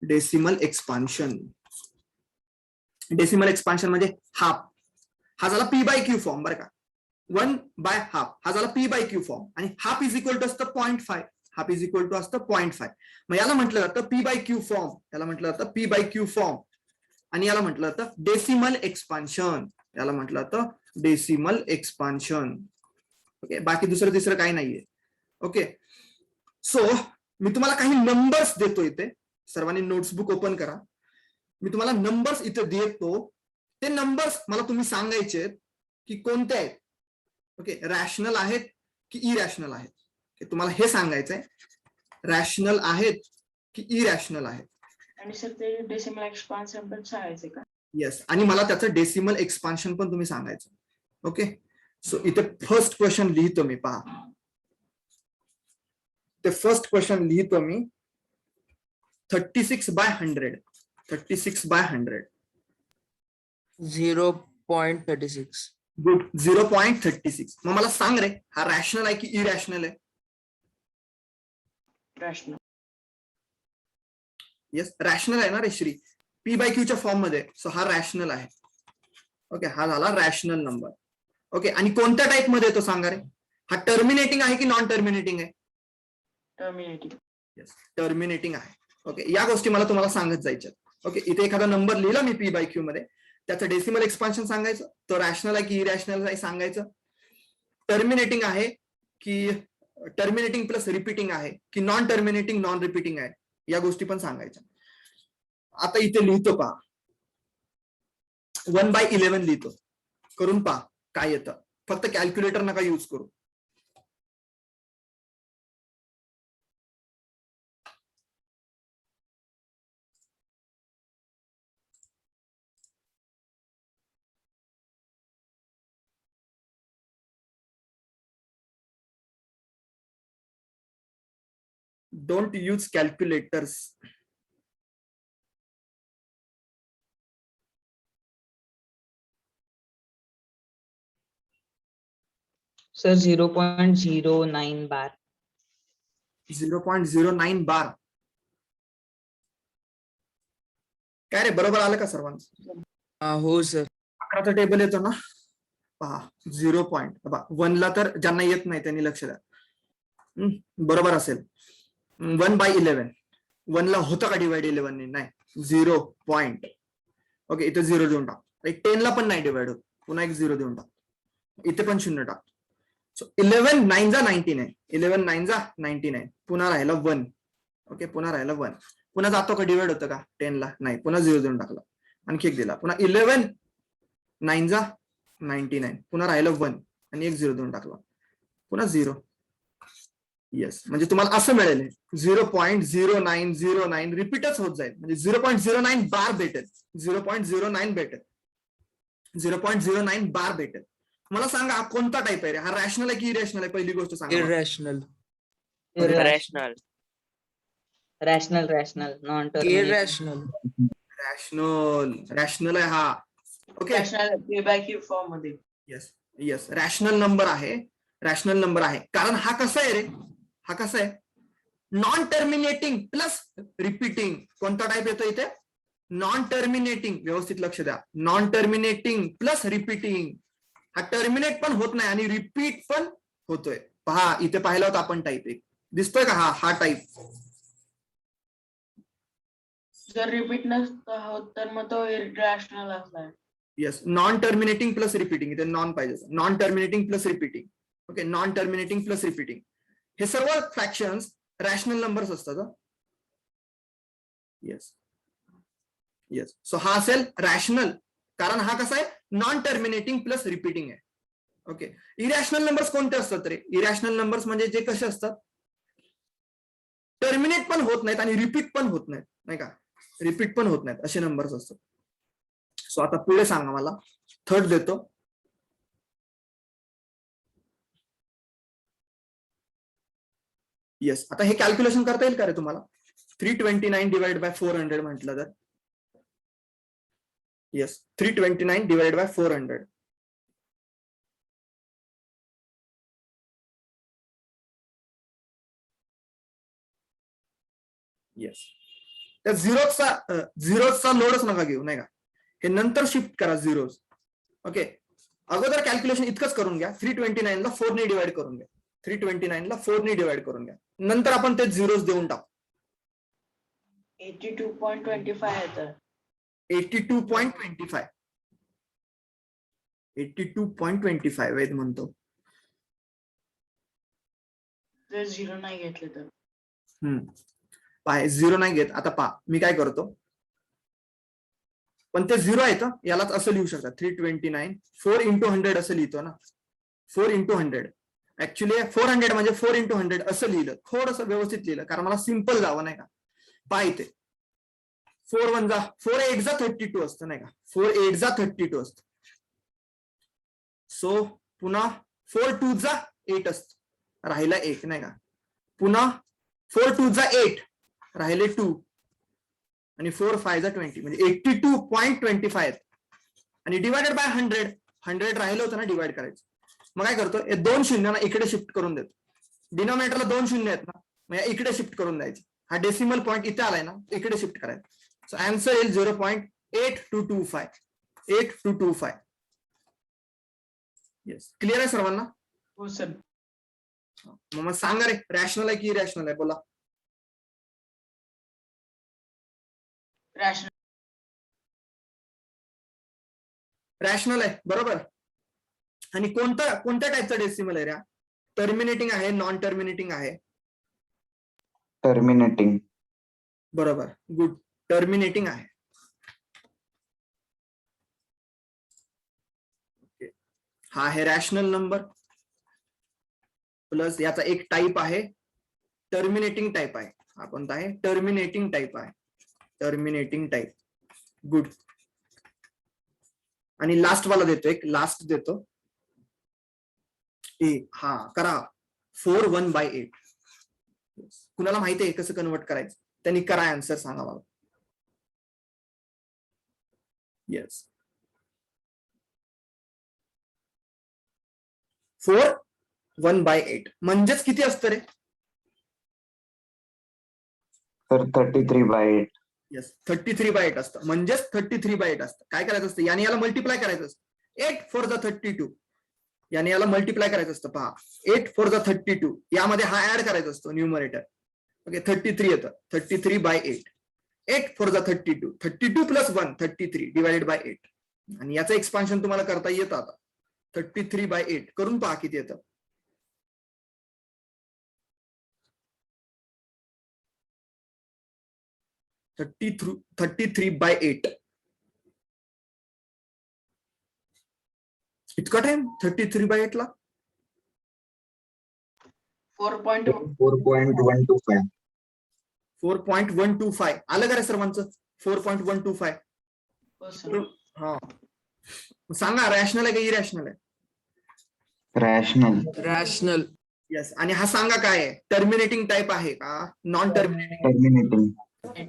decimal expansion, decimal expansion म्हणजे हाफ. हा झाला पी बाय क्यू फॉर्म बरं का. 1/2 हा झाला पी बाय क्यू फॉर्म आणि हाफ इज इक्वल टू असतं 0.5. हाफ इज इक्वल टू असतं 0.5. मग याला म्हटलं जातं पी बाय क्यू फॉर्म, याला म्हटलं जातं पी बाय क्यू फॉर्म आणि याला म्हटलं जातं डेसिमल एक्सपान्शन, याला म्हटलं जातं डेसिमल एक्सपान्शन. ओके, बाकी दुसरं तिसरं काही नाहीये. ओके, सो मी तुम्हाला काही नंबर्स देतो इथे. सर्वांनी नोट्सबुक ओपन करा. मी तुम्हाला नंबर्स इथे देतो. ते नंबर्स मला तुम्ही सांगायचे की कोणते आहेत. ओके, रॅशनल आहेत की इरॅशनल आहेत, हे तुम्हाला हे सांगायचंय. रॅशनल आहेत की इरॅशनल आहेत. आणि सर ते डेसिमल एक्सपान्शन पण सांगायचे का? येस, आणि मला त्याचं डेसिमल एक्सपान्शन पण तुम्ही सांगायचं. ओके, सो इथे फर्स्ट क्वेश्चन लिहितो मी, पहा. ते फर्स्ट क्वेश्चन लिहितो मी. 36/100. 36/100. 0.36. गुड, 0.36. मग मला सांग रे, हा रॅशनल आहे की इरॅशनल आहे? रॅशनल. येस, रॅशनल आहे ना रे श्री, पी बाय क्यूच्या फॉर्म मध्ये. सो हा रॅशनल आहे. ओके, हा झाला रॅशनल नंबर. ओके, आणि कोणत्या टाइप मध्ये येतो सांगा रे? हा टर्मिनेटिंग आहे की नॉन टर्मिनेटिंग आहे? टर्मिनेटिंग. येस, टर्मिनेटिंग आहे. ओके, या गोष्टी मला तुम्हाला सांगत जायच्या. ओके, इथे एखादा नंबर लिहिला मी पी बाय क्यू मध्ये, त्याचं डेसिमल एक्सपान्शन सांगायचं, तो रॅशनल आहे की इरॅशनल आहे सांगायचं, टर्मिनेटिंग आहे की टर्मिनेटिंग प्लस रिपीटिंग आहे की नॉन टर्मिनेटिंग नॉन रिपीटिंग आहे, या गोष्टी पण सांगायच्या. आता इथे लिहितो पहा, 1/11 लिहितो. करून पहा काय येतं. फक्त कॅल्क्युलेटर नका यूज करू. Don't use calculators. सर 0.09 बार. 0.09 बार. काय रे, बरोबर आलं का सर्वांचं? हो सर. 11चा टेबल येतो ना, पहा 0.1 ला तर ज्यांना येत नाही त्यांनी लक्ष द्या. बरोबर असेल. 1/11 1 ला होतं का डिवाइड 11 ने? नाही. 0 पॉइंट. ओके, इथे 0 देऊन टाक. 10 ला पण नाही डिवाइड होत, पुन्हा एक 0 देऊन टाक. इथे पण 0 टाक. सो 11 9 जा 99. 11 9 जा 99. पुन्हा राहिला 1. ओके, पुन्हा राहिला 1. पुन्हा जातो का डिवाइड होतं का 10 ला? नाही. पुन्हा 0 देऊन टाकला, आणखी एक दिला. पुन्हा 11 9 जा 99. पुन्हा राहिलं 1 आणि एक 0 देऊन टाकला, पुन्हा 0. येस, म्हणजे तुम्हाला असं मिळेल 0.0909 रिपीटच होत जाईल, म्हणजे 0.09 बार भेटेल. 0.09 भेटेल. 0.09 बार भेटेल. मला सांगा कोणता टाइप आहे रे? हा रॅशनल आहे की इरॅशनल आहे? पहिली गोष्ट सांगा. Irrational. Rational. Rational non terminating. Irrational. Rational, rational आहे हा. Okay, rational P by Q form मध्ये. येस. येस, रॅशनल नंबर आहे. रॅशनल नंबर आहे कारण हा कसा आहे रे, हा कसा आहे, नॉन टर्मिनेटिंग प्लस रिपीटिंग. कोणता टाइप येतो इथे, नॉन टर्मिनेटिंग. व्यवस्थित लक्ष द्या, नॉन टर्मिनेटिंग प्लस रिपीटिंग. हा टर्मिनेट पण होत नाही आणि रिपीट पण होतोय. पहा इथे पाहिला होता आपण टाईप एक, दिसतोय का, हा टाईप. जर रिपीट नसतं होत तर मग तो इरॅशनल असणार. Yes, non terminating plus repeating. इथे नॉन पाहिजे, non terminating plus repeating. Okay, non terminating plus repeating. हे सर्व फ्रॅक्शन्स रॅशनल नंबर्स असतात. येस येस, सो हा असेल रॅशनल कारण हा कसा आहे, नॉन टर्मिनेटिंग प्लस रिपीटिंग आहे. ओके, इरॅशनल नंबर्स कोणते असतात रे, इरॅशनल नंबर्स म्हणजे जे कसे असतात, टर्मिनेट पण होत नाहीत आणि रिपीट पण होत नाहीत, नाही का, रिपीट पण होत नाहीत असे नंबर्स असतात. सो आता पुढे सांगा मला, थर्ड देतो. येस, आता हे कॅल्क्युलेशन करता येईल का रे तुम्हाला, 329 डिवाइड बाय 400 म्हटलं तर. Yes, 329 divide by 400. येस, त्या झिरोजचा लोडच नका घेऊ, नाही का, हे नंतर शिफ्ट करा झिरोज. ओके, अगोदर कॅल्क्युलेशन इतकंच करून घ्या, 329 ला 4 ने डिवाइड करून घ्या, 329 ला 4 ने डिवाइड करून घ्या, नंतर आपण ते झिरोज देऊन टाकू. 82.25 येतं. 82.25 82.25 वेद म्हणतो. जर 0 नाही घेतले तर. पाय 0 नाही घेत. आता पहा मी काय करतो, पण ते 0 आहे तर यालाच असं लिहू शकतात, 329 4 इंटू 100 असं लिहितो ना, 4 इंटू 100. ऍक्च्युली 400 म्हणजे 4 इंटू 100 असं लिहिलं, थोडंसं व्यवस्थित लिहिलं कारण मला सिम्पल जावं, नाही का. पहा इथे 4 1 जा 4 8 जा 32 असतं, नाही का, 4 8 जा 32 असतं. सो पुन्हा 4 2 जा 8 असत, राहिला 1, नाही का. पुन्हा 4 2 जा 8 राहिले 2 आणि 4 5 जा 20 म्हणजे 82.25 आणि डिवायडेड बाय 100 राहिलं होतं ना डिवाइड करायचं. मग काय करतो, हे 2 शून्यांना इकडे शिफ्ट करून देतो. डिनोमिनेटरला 2 शून्य आहेत ना, मग इकडे शिफ्ट करून द्यायचं. हा डेसिमल पॉईंट इथे आलाय ना, इकडे शिफ्ट करायचं. सो आन्सर येईल 0.8225. 8225. येस, क्लिअर आहे सर्वांना. हो सर. मग सांगा रे, रॅशनल आहे की इरॅशनल आहे, बोला. रॅशनल. रॅशनल आहे, बरोबर. आणि कोणत्या टाईपचा डेसिमल आहे रे, टर्मिनेटिंग आहे, नॉन टर्मिनेटिंग आहे. टर्मिनेटिंग. बरोबर, गुड, टर्मिनेटिंग आहे. हा आहे रॅशनल नंबर प्लस याचा एक टाईप आहे टर्मिनेटिंग टाईप आहे. हा कोणता आहे, टर्मिनेटिंग टाईप आहे, टर्मिनेटिंग टाईप. गुड. आणि लास्ट वाला देतो, एक लास्ट देतो. हा करा 4 1/8. कुणाला माहिती आहे कसं कन्वर्ट करायचं, त्यांनी करा, आन्सर सांगा मला. येस, 4 1/8 म्हणजेच किती असतं रे, तर 33/8. येस, 33/8 असतं, म्हणजेच 33/8 असतं. काय करायचं असतं, याने याला मल्टिप्लाय करायचं असतं. 8 4 जा 32 याने याला मल्टिप्लाय करायचं असतं. पहा 8 4 जा 32 यामध्ये हा ऍड करायचा असतो न्यूमरेटर. ओके, 33 येतं, 33/8. 8 4 जा 32 32 प्लस 1 33 डिवाइडेड बाय 8. आणि याचं एक्सपान्शन तुम्हाला करता येतं. आता 33/8 करून पहा किती येतं. 33/8. इतका टाइम 33/8 ला. 4.125. 4.125 आलं का रे सर्वांचं, 4.125. हो सर. हा सांगा, रॅशनल आहे का इरॅशनल आहे. रॅशनल. रॅशनल. येस, आणि हा सांगा काय आहे, टर्मिनेटिंग टाईप आहे का non terminating. Terminating.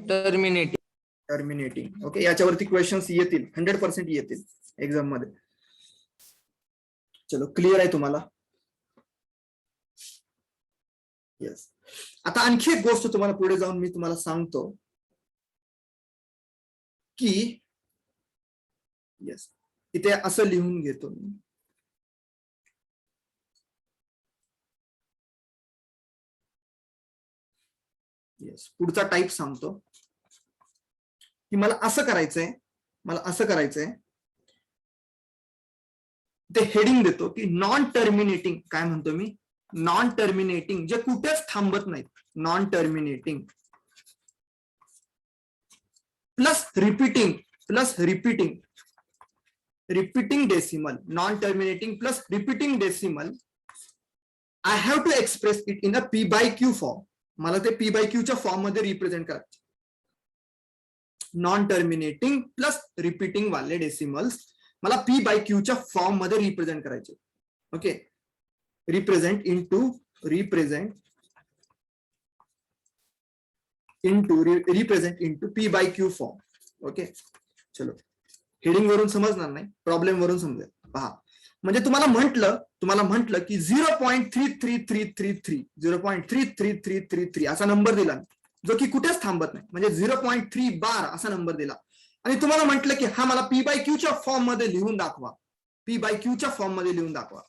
Terminating. Terminating. Okay, याच्यावरती क्वेश्चन्स येतील, 100% येतील एक्झाम मध्ये. चलो क्लिअर आहे तुम्हाला? येस. आता आणखी एक गोष्ट तुम्हाला पुढे जाऊन मी तुम्हाला सांगतो की येस, इथे असं लिहून घेतो मी. येस, पुढचा टाईप सांगतो की मला असं करायचंय, ते हेडिंग देतो की नॉन टर्मिनेटिंग. काय म्हणतो मी? नॉन टर्मिनेटिंग, जे कुठेच थांबत नाहीत. Non terminating plus repeating decimal. Non terminating plus repeating decimal. I have to express it in a P by Q form. मला ते पी बाय क्यूच्या फॉर्म मध्ये रिप्रेझेंट करायचे. नॉन टर्मिनेटिंग प्लस रिपीटिंग वाले डेसिमल्स मला पी बाय क्यूच्या फॉर्म मध्ये रिप्रेझेंट करायचे. Okay, represent into P by Q form. Okay, चलो हेडिंग वरून समजणार नाही, प्रॉब्लेम वरून समजेल. पहा, म्हणजे तुम्हाला म्हटलं की 0.333333 असा नंबर दिला जो की कुठेच थांबत नाही, म्हणजे 0.3 बार असा नंबर दिला आणि तुम्हाला म्हटलं की हा मला पी बाय क्यूच्या फॉर्म मध्ये लिहून दाखवा. पी बाय क्यूच्या फॉर्म मध्ये लिहून दाखवा.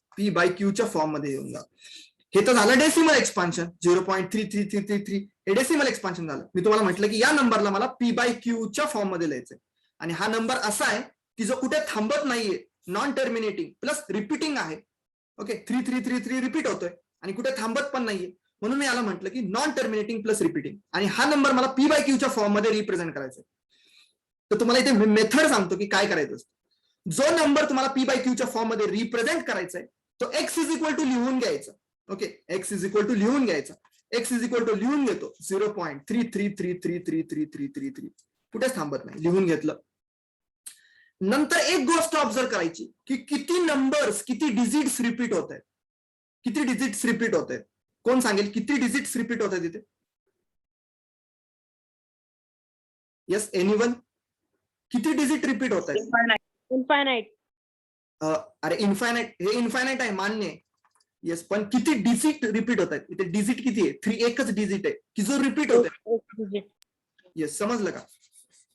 हे तर झालं डेसिमल एक्सपान्शन. 0.33333 हे डेसिमल एक्सपान्शन झालं. मी तुम्हाला म्हटलं की या नंबरला मला पी बाय क्यूच्या फॉर्म मध्ये लिहायचंय आणि हा नंबर असा आहे की जो कुठे थांबत नाहीये, नॉन टर्मिनेटिंग प्लस रिपीटिंग आहे. ओके, 3333 रिपीट होतोय आणि कुठे थांबत पण नाहीये, म्हणून मी याला म्हटलं की नॉन टर्मिनेटिंग प्लस रिपीटिंग, आणि हा नंबर मला पी बाय क्यूच्या फॉर्म मध्ये रिप्रेझेंट करायचा. तर तुम्हाला इथे मेथड सांगतो की काय करायचं असतं. जो नंबर तुम्हाला पी बाय क्यूच्या फॉर्म मध्ये रिप्रेझेंट करायचा आहे तो एक्स इज इक्वल टू लिहून घ्यायचा. Okay, x is equal to लिहून घेतो 0.33333333 कुठेच थांबत नाही, लिहून घेतलं. नंतर एक गोष्ट ऑब्झर्व करायची की किती नंबर्स, किती डिजिट्स रिपीट होत आहेत. कोण सांगेल किती डिजिट्स रिपीट होत आहेत इथे? Yes, anyone? किती डिजिट रिपीट होत आहेत? इन्फायनाइट. अरे इन्फायनाइट, हे इन्फायनाइट आहे, मान्य आहे. येस, पण किती डिजिट रिपीट होत आहेत? इथे डिजिट किती आहे? 3. एकच डिजिट आहे की जो रिपीट होत आहे. येस, समजलं का?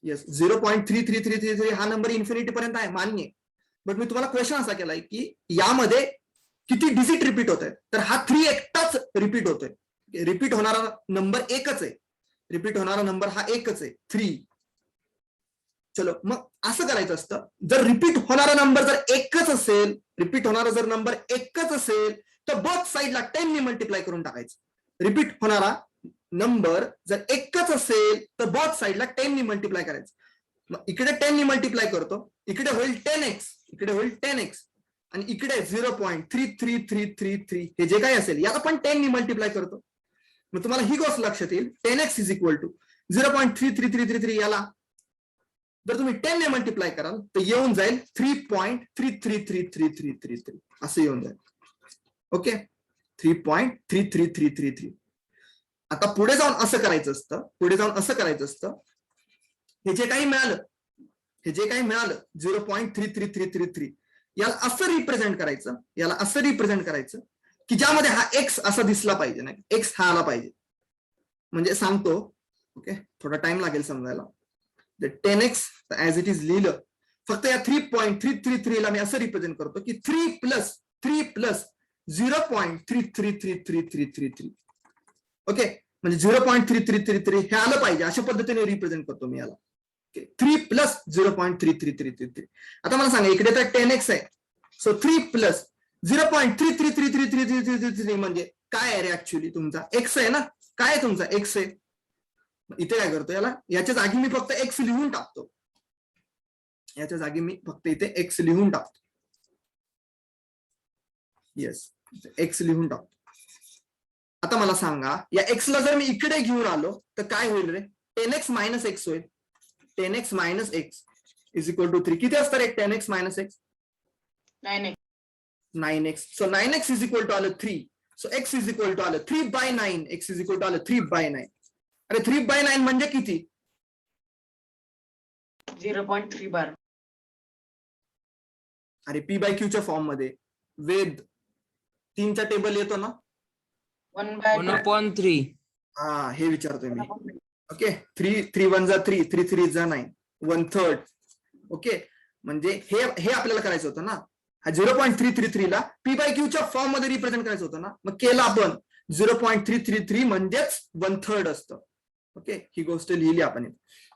येस, 0.3333 हा नंबर इन्फिनिटी पर्यंत आहे, मान्य आहे. बट मी तुम्हाला क्वेश्चन असा केलाय की यामध्ये किती डिजिट रिपीट होत आहेत, तर हा 3 एकटाच रिपीट होतोय. रिपीट होणारा नंबर एकच आहे. रिपीट होणारा नंबर हा एकच आहे, 3. चलो, मग असं करायचं असतं, जर रिपीट होणारा नंबर जर एकच असेल, तर बोथ साइडला 10 ने मल्टिप्लाय करून टाकायचं. रिपीट होणारा नंबर जर एकच असेल तर बोथ साइडला 10 ने मल्टिप्लाय करायचं. मग इकडे 10 ने मल्टिप्लाय करतो, इकडे होईल 10x, आणि इकडे 0.33333 हे जे काही असेल याला पण 10 ने मल्टिप्लाय करतो. मग तुम्हाला ही गोष्ट लक्षात येईल, 10x इज इक्वल टू 0.33333 याला जर तुम्ही 10 ने मल्टिप्लाय कराल तर येऊन जाईल 3.333333 असं येऊन जाईल. ओके, 3.33333. आता पुढे जाऊन असं करायचं असतं, हे जे काही मिळालं 0.33333 याला असं रिप्रेझेंट करायचं की ज्यामध्ये हा एक्स असा दिसला पाहिजे, नाही एक्स हा आला पाहिजे. म्हणजे सांगतो, ओके, थोडा टाइम लागेल समजायला. 10x ऍज इट इज लिहिलं, फक्त या 3.333 ला मी असं रिप्रेझेंट करतो की 3 प्लस 0.3333333. ओके, म्हणजे 0.3333 हे आलं पाहिजे, अशा पद्धतीने रिप्रेझेंट करतो मी याला. 3 प्लस 0.3333. आता मला सांगा, इकडे तर 10x आहे, सो 3 प्लस 0.333333 म्हणजे काय आहे रे? ऍक्च्युअली तुमचा एक्स आहे ना, काय तुमचा एक्स आहे. इथे काय करतो, याच्या जागी मी फक्त एक्स लिहून टाकतो. येस, एक्स लिहून टाकतो. आता मला सांगा, या एक्स ला जर मी इकडे घेऊन आलो तर काय होईल रे? 10x मायनस एक्स होईल. 10x minus x is equal to 3. किती असतं रे 10x minus x? 9x. So 9x is equal to आलं 3. So x is equal to आलं 3/9. x इज इक्वल टू आलं 3/9. अरे 3/9 म्हणजे किती? 0.3 बार. अरे पी बाय क्यूच्या फॉर्म मध्ये वेद 3चा टेबल येतो ना? 1/3. हा, हे विचारतोय मी. ओके, 3 1 जा 3, 3 3 जा 9, 1/3. ओके, म्हणजे हे आपल्याला करायचं होतं ना. हा 0.333 ला पी बाय क्यूच्या फॉर्म मध्ये रिप्रेझेंट करायचं होतं ना. मग केलं आपण 0.333 म्हणजेच 1/3 असतं. ओके, ही गोष्ट लिहिली आपण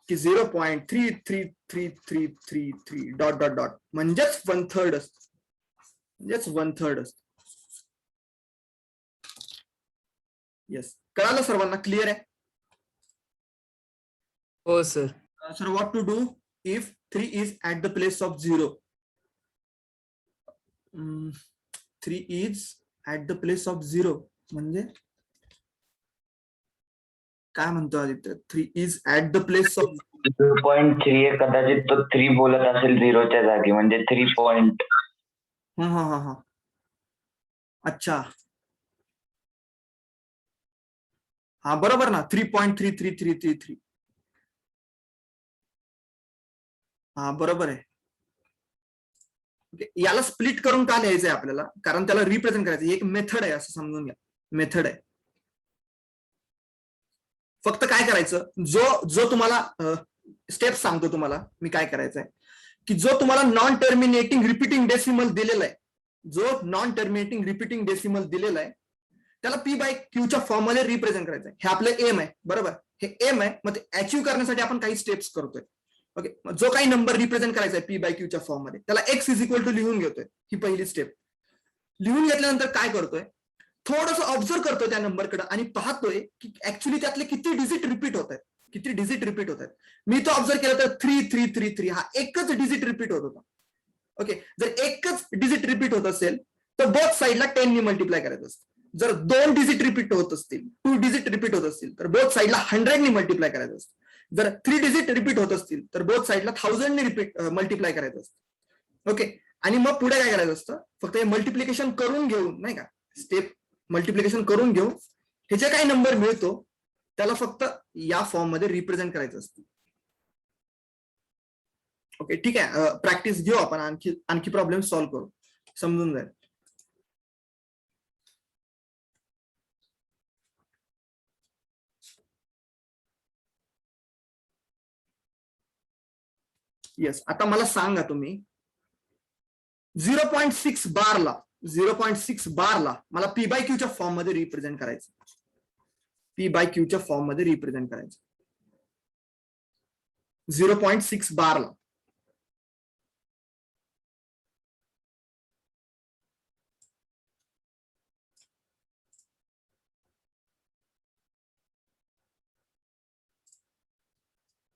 की 0.33333 डॉट डॉट डॉट म्हणजेच 1/3 असतं. म्हणजेच 1/3 असतं. येस, कळालं सर्वांना? क्लिअर आहे? हो sir. Sir, what to do if 3 is at the place of 0? 3 is at the place of 0 म्हणजे काय म्हणतो Aditya? 3 is at the place of 0.3 कदाचित तो 3 बोलत असेल 0च्या जागी, म्हणजे 3 पॉइंट. हा. अच्छा, हा बरोबर ना. 3.33333. हा बरोबर आहे. याला स्प्लिट करून का लिहायचंय आपल्याला? कारण त्याला रिप्रेझेंट करायचं. एक मेथड आहे असं समजून घ्या. मेथड आहे. फक्त काय करायचं, जो तुम्हाला स्टेप सांगतो तुम्हाला मी काय करायचंय, की जो तुम्हाला नॉन टर्मिनेटिंग रिपीटिंग डेसिमल दिलेला आहे, जो नॉन टर्मिनेटिंग रिपीटिंग डेसिमल दिलेला आहे त्याला पी बाय क्यूच्या फॉर्म मध्ये रिप्रेझेंट करायचं आहे. हे आपलं एम आहे. बरोबर, हे एम आहे. मग ते अचीव्ह करण्यासाठी आपण काही स्टेप्स करतोय. ओके, जो काही नंबर रिप्रेझेंट करायचा आहे पी बाय क्यूच्या फॉर्म मध्ये त्याला एक्स इज इक्वल टू लिहून घेतोय. ही पहिली स्टेप. लिहून घेतल्यानंतर काय करतोय, थोडंसं ऑब्झर्व करतोय त्या नंबरकडे आणि पाहतोय की ऍक्च्युली त्यातले किती डिजिट रिपीट होत आहेत. मी तो ऑब्झर्व केला तर 3333 हा एकच डिजिट रिपीट होत होता. ओके, जर एकच डिजिट रिपीट होत असेल तर बोथ साईडला 10 ने मल्टिप्लाय करायचं असतं. जर 2 डिजिट रिपीट होत असतील, 2 डिजिट रिपीट होत असतील तर बोथ साईडला 100 ने मल्टिप्लाय करायचं असतं. जर 3 डिजिट रिपीट होत असतील तर बोथ साईडला 1000 ने मल्टिप्लाय करायचं असतं. ओके, आणि मग पुढे काय करायचं असतं, फक्त हे मल्टिप्लिकेशन करून घेऊन, नाही का, स्टेप मल्टिप्लिकेशन करून घेऊन हे जे काही नंबर मिळतो त्याला फक्त या फॉर्म मध्ये रिप्रेझेंट करायचं असतं. ओके, ठीक आहे. प्रॅक्टिस घेऊ आपण, आणखी प्रॉब्लेम सॉल्व्ह करू, समजून जाईल. येस, आता मला सांगा तुम्ही 0.6 बारला मला पी बाय क्यूच्या फॉर्म मध्ये रिप्रेझेंट करायचं. पी बाय क्यूच्या फॉर्म मध्ये रिप्रेझेंट करायचं 0.6 बारला.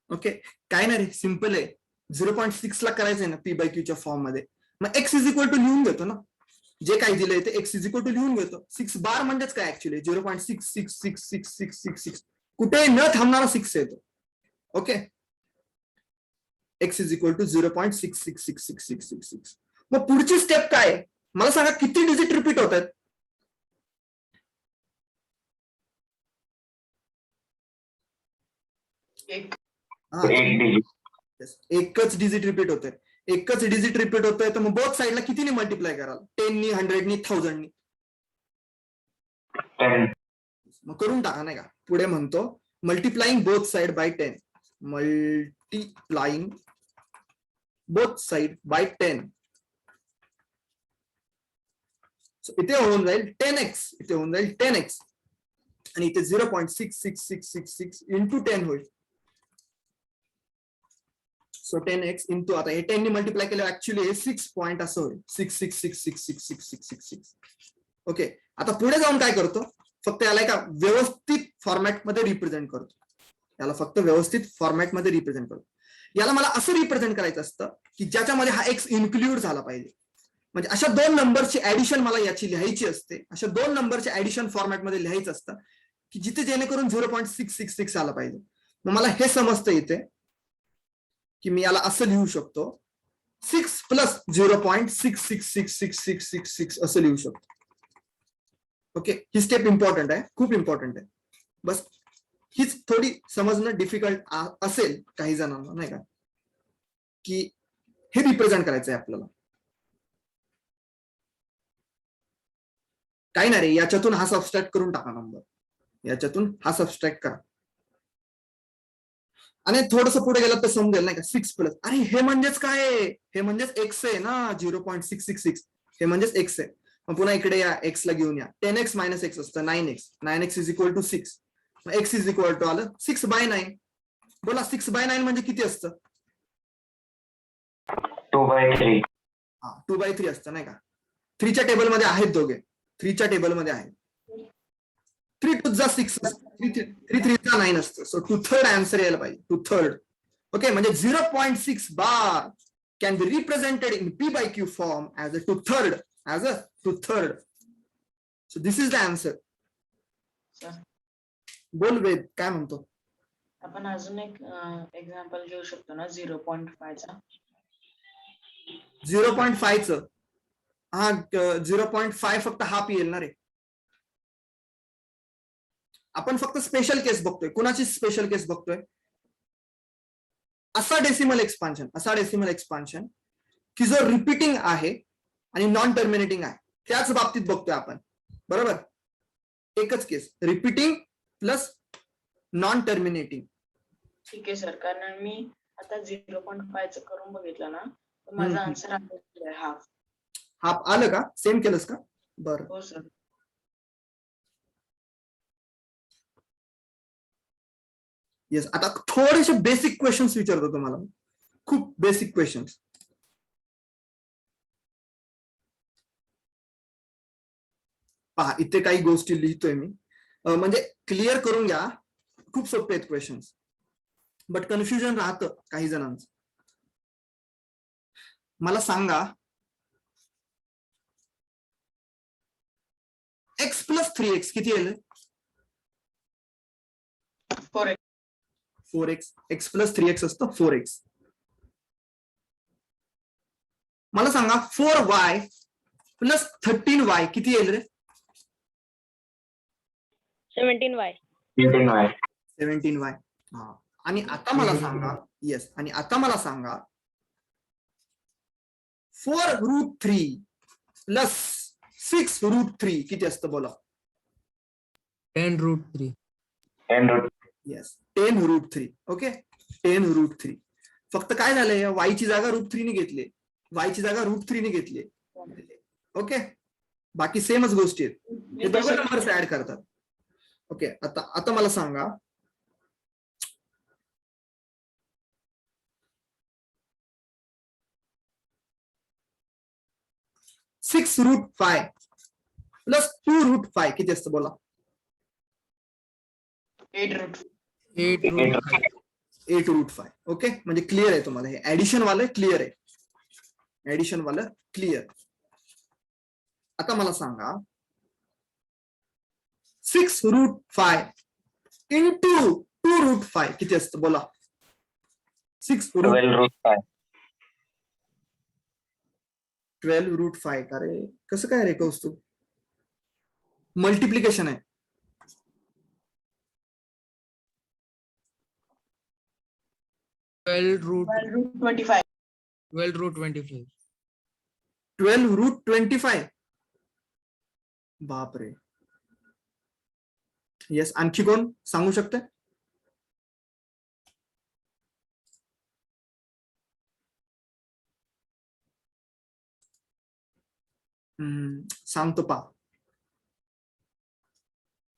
ओके, काय नाही रे, सिम्पल आहे. 0.6 ला करायचंय ना पी बाय क्यूच्या फॉर्म मध्ये, मग एक्स इज इक्वल टू लिहून घेतो ना. जे काही दिलंय ते एक्स इज इक्वल टू लिहून घेतो. 6 बार म्हणजेच काय ऍक्च्युली 0.6666666 कुठे न थांबणारा 6 येतो. Okay, x is equal to 0.6666666. मग पुढची स्टेप काय, मला सांगा किती डिजिट रिपीट होत आहेत? एकच डिजिट रिपीट होत आहे. एकच डिजिट रिपीट होत आहे तर मग बोथ साईडला कितीने मल्टिप्लाय कराल? 10 नी, 100 नी, 1000 नी. मग करून टाका, नाही का. पुढे म्हणतो multiplying both side by 10. Multiplying both side by 10. इथे होऊन जाईल 10x, इथे होऊन जाईल 10x आणि इथे 0.66666 इंटू 10 होईल. सो 10x इंटू, आता हे 10 ने मल्टिप्लाय केलं ऍक्च्युली हे 6 पॉईंट असं होईल 666666666. ओके, आता पुढे जाऊन काय करतो, फक्त याला एका व्यवस्थित फॉर्मॅट मध्ये रिप्रेझेंट करतो. याला मला असं रिप्रेझेंट करायचं असतं की ज्याच्यामध्ये हा एक्स इन्क्लूड झाला पाहिजे. म्हणजे अशा 2 नंबरची ऍडिशन मला याची लिहायची असते. अशा 2 नंबरचे ऍडिशन फॉर्मॅटमध्ये लिहायचं असतं की जिथे जेणेकरून 0.666 आला पाहिजे. मग मला हे समजतं इथे की मी याला असं लिहू शकतो 6 प्लस 0.6666666 असं लिहू शकतो. ओके, ही स्टेप इम्पॉर्टंट आहे, खूप इम्पॉर्टंट आहे. बस हीच थोडी समजणं डिफिकल्ट असेल काही जणांना, नाही का, की हे रिप्रेझेंट करायचं आहे आपल्याला. काही नाही रे, याच्यातून हा सबस्ट्रॅक्ट करून टाका नंबर, याच्यातून हा सबस्ट्रॅक्ट करा आणि थोडस पुढे गेलं तर समजेल नाही का. 6 प्लस, अरे हे म्हणजेच काय आहे? हे म्हणजेच एक्स आहे ना, 0.666 हे म्हणजेच एक्स आहे. मग पुन्हा इकडे या, एक्स ला घेऊन या. 10x मायनस एक्स असतं 9x. 9x is equal to 6. X is equal to आलं 6/9. बोला 6/9 म्हणजे किती असतं? 2/3. हा 2/3 असतं नाही का. 3च्या टेबलमध्ये आहेत दोघे, 3च्या टेबलमध्ये आहेत. 3 2 जा 6, 3 3 जा 9 असतं. सो 2/3 आन्सर यायला पाहिजे, 2/3. ओके, म्हणजे 0.6 bar can be represented in p/q form as a 2/3, as a 2/3. So this is the answer. Sir बोल वेद, काय म्हणतो? आपण अजून एक एक्झाम्पल घेऊ शकतो ना 0.5 चा. 0.5 च, हा 0.5 फक्त हाफ येईल ना रे. आपण फक्त स्पेशल केस बघतोय. कुणाची स्पेशल केस बघतोय? असा डेसिमल एक्सपान्शन की जो रिपीटिंग आहे आणि नॉन टर्मिनेटिंग आहे, त्याच बाबतीत बघतोय आपण. बरोबर, एकच केस, रिपीटिंग प्लस नॉन टर्मिनेटिंग. ठीक आहे सर, कारण मी आता 0.5 च करून बघितलं ना, तर माझा आन्सर आहे हाफ. हाफ आलं का? सेम केलंस का? बरं. हो सर. येस, आता थोडेसे बेसिक क्वेश्चन्स विचारतो तुम्हाला, खूप बेसिक क्वेश्चन्स. पहा, इथे काही गोष्टी लिहितोय मी, म्हणजे क्लिअर करून घ्या. खूप सोपे आहेत क्वेश्चन्स, बट कन्फ्युजन राहतं काही जणांचं. मला सांगा, x प्लस 3x किती येईल? 4x. 4x. x plus 3x असतं 4x. मला सांगा 4y प्लस 13y किती येईल रे? 17y. 17y. हा. आणि आता मला सांगा, येस, आणि आता मला सांगा 4√3 प्लस 6√3 किती असतं? बोला. 10√3. 10√3. येस, 10√3. ओके, 10√3. फक्त काय झालंय, y ची जागा √3 ने घेतली, y ची जागा √3 ने घेतली. ओके, बाकी सेमच गोष्टी आहेत. हे दोघं नंबर्स ऍड करतात. ओके, आता मला सांगा 6√5 प्लस 2√5 किती असतं? बोला. 8√5. 8√5. ओके, म्हणजे क्लिअर आहे तुम्हाला, हे ऍडिशन वालं क्लिअर आहे, ऍडिशन वालं क्लिअर. आता मला सांगा 6√5 इंटू 2√5 किती असतं? बोला. 12√5. 12√5. अरे कसं काय रे कौस्तुभ? मल्टिप्लिकेशन आहे. √25. 12√25. 12√25. बापरे. येस, आणखी कोण सांगू शकते? सांगतो पा,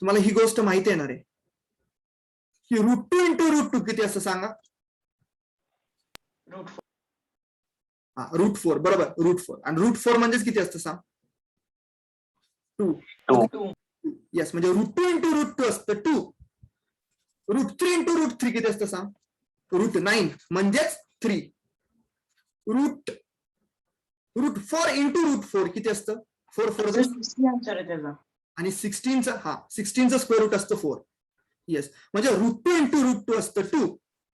तुम्हाला ही गोष्ट माहिती आहे ना रे, की √2 इंटू √2 किती असतं? सांगा. √4. हा, √4. बरोबर, √4. आणि √4 म्हणजेच किती असतं? सांग. 2. 2. येस, म्हणजे √2 इंटू √2 असतं 2. √3 इंटू √3 किती असतं? सांग. √9 म्हणजेच 3. √4 इंटू √4 किती असतं? 4 4 आन्सर आहे त्याचा. आणि 16चं स्क्वेअर रूट असतं 4. येस, म्हणजे √2 इंटू √2 असतं 2.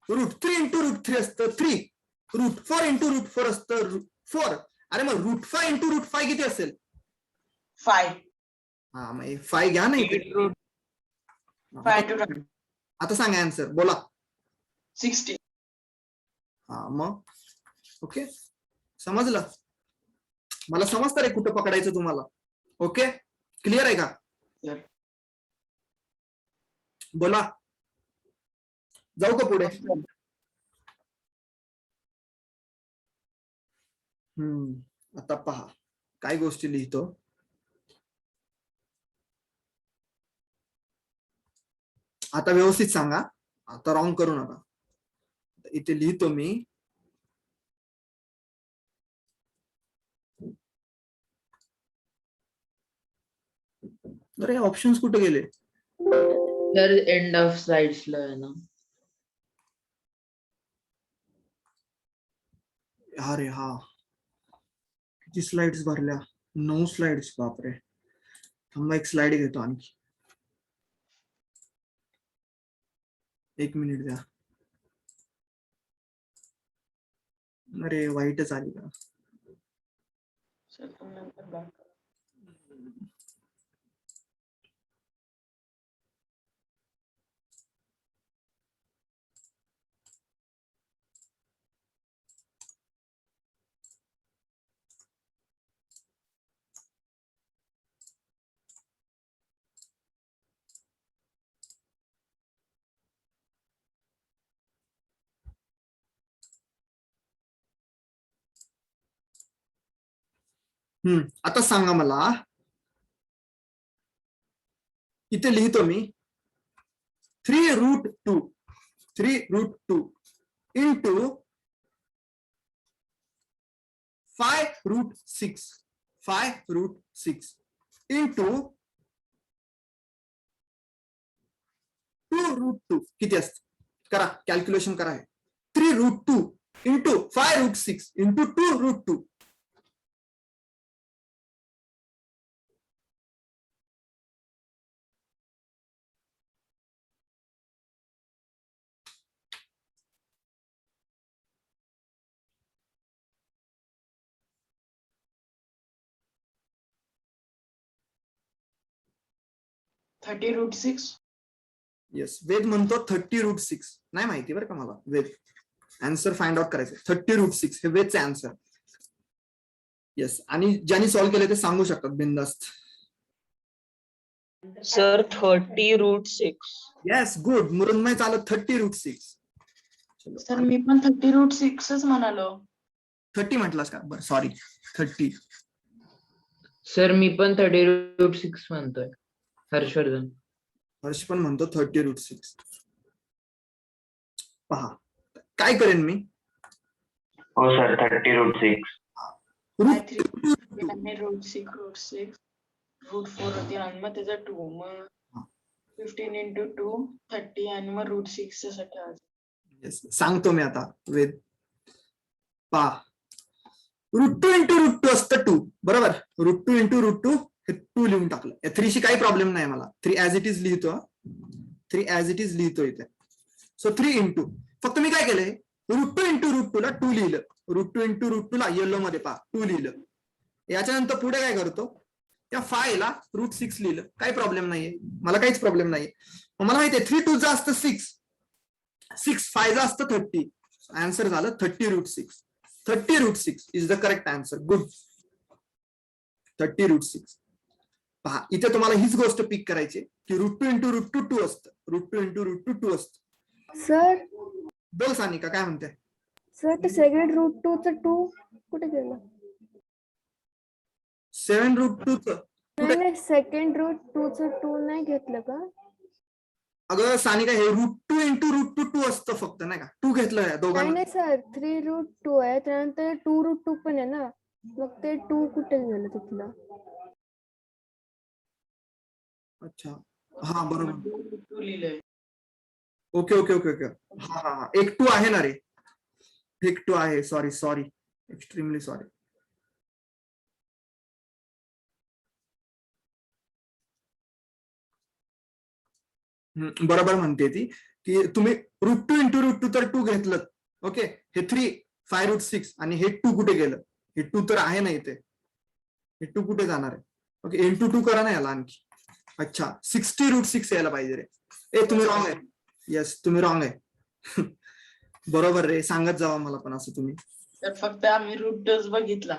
√3 इंटू √3 असतं 3. √4 इंटू √4 असतं 4. अरे मग √5 इंटू √5 किती असेल? 5. हा, मग 5 घ्या ना इथे. 5 आता सांगा आन्सर, बोला. 60. हा, मग ओके, समजलं? मला समजतं रे कुठं पकडायचं तुम्हाला. ओके, क्लिअर आहे का? Clear. बोला, जाऊ का पुढे? आता पहा काय गोष्टी लिहितो. आता व्यवस्थित सांगा, आता रॉंग करू नका. इथे लिहितो मी. अरे ऑप्शन्स कुठे गेले? सर एंड ऑफ स्लाइड्स ला आहे ना. अरे हा, किती स्लाइड्स भरल्या? 9 स्लाइड्स. बापरे, थांबा एक स्लाइड घेतो आणखी. 1 मिनिट द्या. अरे वाईटच आली का? सर तुम्ही नंतर back करा. आता सांगा मला, इथे लिहितो मी 3√2 into 5√6 into 2√2 किती असत? करा, कॅल्क्युलेशन करा. 3√2 into 5√6 into 2√2. (30√6) येस, वेद म्हणतो 30√6. नाही माहिती बरं का मला वेद. आन्सर फाइंड आउट करायचं. 30√6 हे वेदचे आन्सर. येस, आणि ज्यांनी सॉल्व्ह केले ते सांगू शकतात बिंदास्त. सर 30√6. Yes, good. मृण्मय चालत 30√6. सर मी पण 30√6च म्हणालो. 30 म्हटलास का? बरं सॉरी, 30. सर मी पण 30√6 म्हणतोय. हर्षवर्धन. हर्ष पण म्हणतो 30√6. पहा काय करेन मी. हो सर, 30√6. √6 √4 होती आणि मग त्याचा 2, मग 15 into 2 30 आणि मग √6 साठी. येस, सांगतो मी आता वेद. पहा, √2 into √2 असतं 2, बरोबर. √2 into √2 हे 2 लिहून टाकलं. 3 शी काही प्रॉब्लेम नाही मला. 3 ऍज इट इज लिहितो. 3 ऍज इट इज लिहितो इथे. सो 3 into, फक्त मी काय केलंय, √2 into √2 ला 2 लिहिलं. √2 into √2 ला येलो मध्ये पहा 2 लिहिलं. याच्यानंतर पुढे काय करतो, त्या 5 ला √6 लिहिलं. काही प्रॉब्लेम नाहीये, मला काहीच प्रॉब्लेम नाहीये. मला माहितीये 3 2 चा असतं 6, 6 5 चा असतं 30. आन्सर झालं 30√6. 30√6 is the correct answer. Good. 30√6. पहा, इथे तुम्हाला हीच गोष्ट पिक करायची की √2 into √2 2 असतं. √2 into √2 2 असतं. सर बोल सानिका, काय म्हणते? सर ते सेकंड √2 च 2 कुठे गेलं? 7√2 च नाही सेकंड √2 च 2 नाही घेतलं का? अगं सानिका, हे √2 into √2 2 असतं फक्त, नाही का? 2 घेतलं नाही दोघांना. नाही सर 3√2 आहे, त्यानंतर 2√2 पण आहे ना, मग ते 2 कुठे गेलं तिथलं? अच्छा, हा बरोबर. 2 लिहिलंय. Okay okay okay okay. हा हा हा, एक 2 आहे ना रे, एक 2 आहे. Sorry sorry, extremely sorry. बरोबर म्हणते ती की तुम्ही √2 into √2 तर 2 घेतलं. ओके, हे 3 5√6 आणि हे 2 कुठे गेलं? हे 2 तर आहे ना इथे, हे 2 कुठे जाणार आहे? ओके, into 2 करा ना याला आणखी. अच्छा, 60√6 यायला पाहिजे रे. ए तुम्ही रॉंग आहे. येस, तुम्ही रॉंग आहे. बरोबर रे, सांगत जावा मला पण असं तुम्ही. तर फक्त आम्ही रूटच बघितला.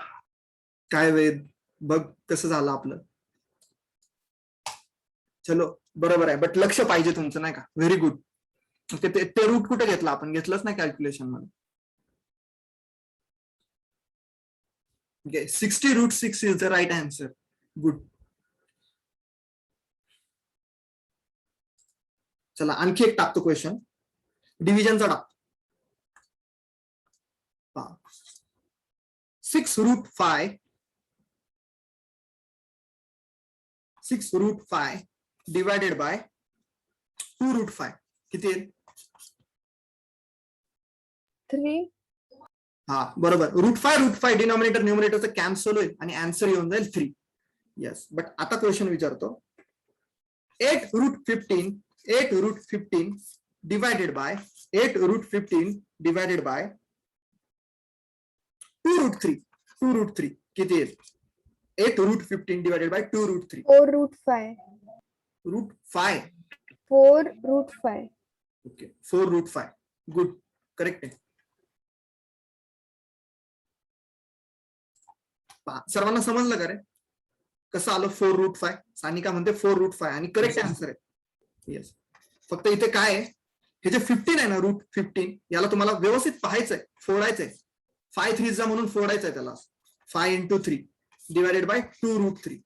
काय वेद, बघ कसं झालं आपलं. चलो बरोबर आहे, बट लक्ष पाहिजे तुमचं नाही का. Very good. ओके, ते रूट कुठे घेतला आपण? घेतलंच नाही कॅल्क्युलेशन मध्ये. Okay, 60√6 is the right answer. Good. चला आणखी एक टाकतो क्वेश्चन, डिव्हिजनचा टाकतो. 6√5 डिवायडेड बाय 2√5 किती येईल? 3. हा बरोबर. √5 डिनॉमिनेटर न्यूमरेटरचं कॅन्सल होईल आणि आन्सर येऊन जाईल 3. येस, बट आता क्वेश्चन विचारतो. 8√15 डिवायडेड बाय 2√3 किती येईल? 8√15 divided by 2√3. 4√5. √5. 4√5. Okay, 4√5. Good, correct आहे. सर्वांना समजलं का रे कसं आलं 4√5? सानिका म्हणते 4√5 आणि करेक्ट आन्सर आहे. येस, फक्त इथे काय आहे, हे जे 15 आहे ना, √15, याला तुम्हाला व्यवस्थित पाहायचंय, फोडायचंय. 5 3 जा म्हणून फोडायचंय त्याला. 5 × 3 डिवायडेड बाय 2√3.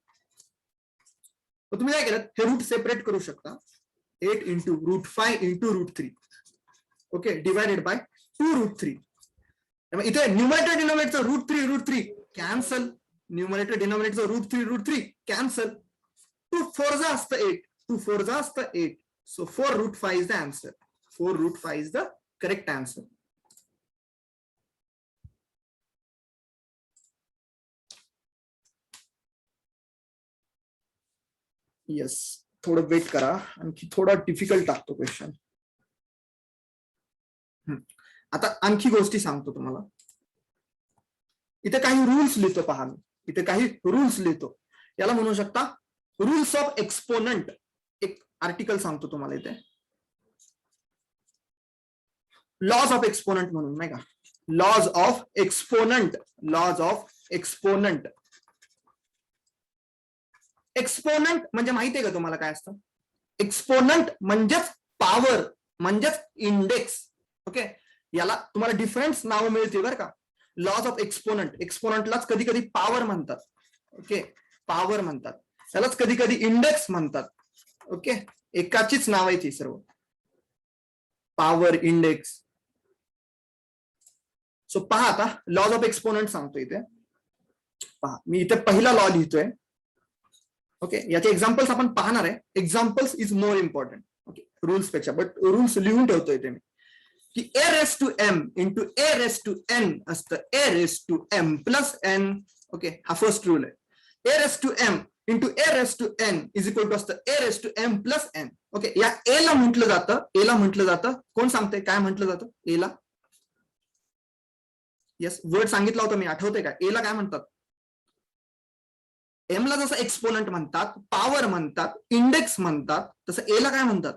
तुम्ही काय केलं, हे रूट सेपरेट करू शकता. 8 × √5 × √3. Okay, divided by 2√3. इथे न्यूमरेटर डिनॉमिनेटरचं √3 कॅन्सल. न्यूमरेटर डिनॉमिनेटरचं √3 कॅन्सल. 2 4 जा असतं 8. 2 4 जा असतं 8. So 4√5 is the answer. 4√5 is the correct answer. Yes, थोडं वेट करा, आणखी थोडा डिफिकल्ट टाकतो क्वेश्चन. आता आणखी गोष्टी सांगतो तुम्हाला. इथे काही रूल्स लिहितो पहा मी. इथे काही रूल्स लिहितो, याला म्हणू शकता रूल्स ऑफ एक्सपोनंट. एक आर्टिकल सांगतो तुम्हाला इथे, लॉज ऑफ एक्सपोनंट म्हणून नाही का. Lodge of exponent. एक्सपोनंट म्हणजे माहितीये का तुम्हाला काय असतं? एक्सपोनंट म्हणजेच पॉवर, म्हणजेच इंडेक्स. ओके, याला तुम्हाला डिफरंट नावं मिळतील बरं का. लॉज ऑफ एक्सपोनंटलाच कधी कधी पॉवर म्हणतात. ओके, पॉवर म्हणतात. त्यालाच कधी कधी इंडेक्स म्हणतात. ओके, एकाचीच नाव आहे ती सर्व. Power, index. सो पहा आता लॉज ऑफ एक्सपोनंट सांगतो इथे. पहा, मी इथे पहिला लॉ लिहितोय. ओके, याचे एक्झाम्पल्स आपण पाहणार आहे. Examples is more important. Okay, rules पेक्षा, बट रूल्स लिहून ठेवतो इथे मी. की a⁻m × a⁻n असतं a⁻m + n. ओके, हा फर्स्ट रूल आहे. a⁻m × a⁻n is equal to असतं a⁻m + n. ओके, या ए ला म्हटलं जातं. कोण सांगते काय म्हटलं जातं एला? येस, वर्ड सांगितला होता मी, आठवतंय का? एला काय म्हणतात? एम ला जसं एक्सपोनंट म्हणतात, पॉवर म्हणतात, इंडेक्स म्हणतात, तसं एला काय म्हणतात?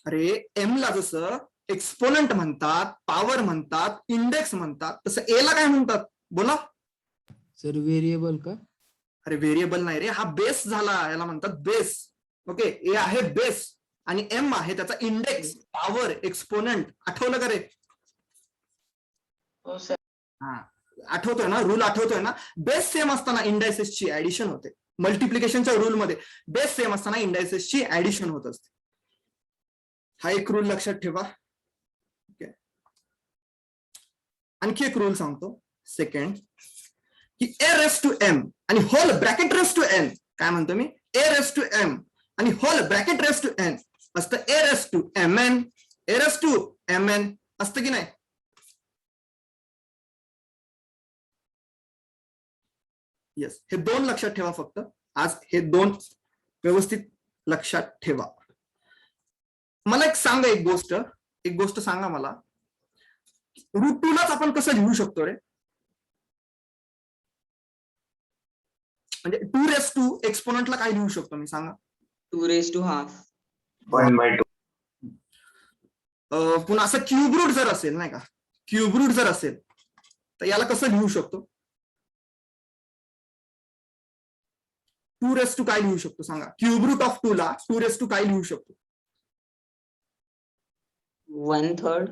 अरे, एम ला जसं एक्सपोनंट म्हणतात, पॉवर म्हणतात, इंडेक्स म्हणतात, तसं एला काय म्हणतात? बोला सर. व्हेरिएबल का? अरे व्हेरिएबल नाही रे, हा बेस झाला, याला म्हणतात बेस. ओके, ए आहे बेस आणि एम आहे त्याचा इंडेक्स, पॉवर, एक्सपोनंट. आठवलं का रे? हो सर. हा, आठवतोय ना रूल? आठवतोय ना? बेस सेम असताना इंडायसेसची ऍडिशन होते. मल्टिप्लिकेशनच्या रूल मध्ये बेस सेम असताना इंडायसेसची ऍडिशन होत असते. हा एक रूल लक्षात ठेवा. ओके, आणखी एक रूल सांगतो सेकंड, की a⁻m आणि whole bracket raise to n. काय म्हणतो मी? a⁻m आणि whole bracket raise to n असतं a⁻mn असतं की नाही? येस, हे दोन लक्षात ठेवा फक्त. आज हे दोन व्यवस्थित लक्षात ठेवा. मला एक सांगा, एक गोष्ट सांगा मला. √2 लाच आपण कसं लिहू शकतो रे? म्हणजे 2 एक्सपोनंटला काय लिहू शकतो मी? सांगा. 2½ 1/2. पुन्हा असं क्यूब रूट जर असेल नाही का, क्यूब रूट जर असेल तर याला कसं लिहू शकतो? टू रेस टू काय लिहू शकतो सांगा? क्यूब रूट ऑफ 2 ला टू रेस टू काय लिहू शकतो? 1/3.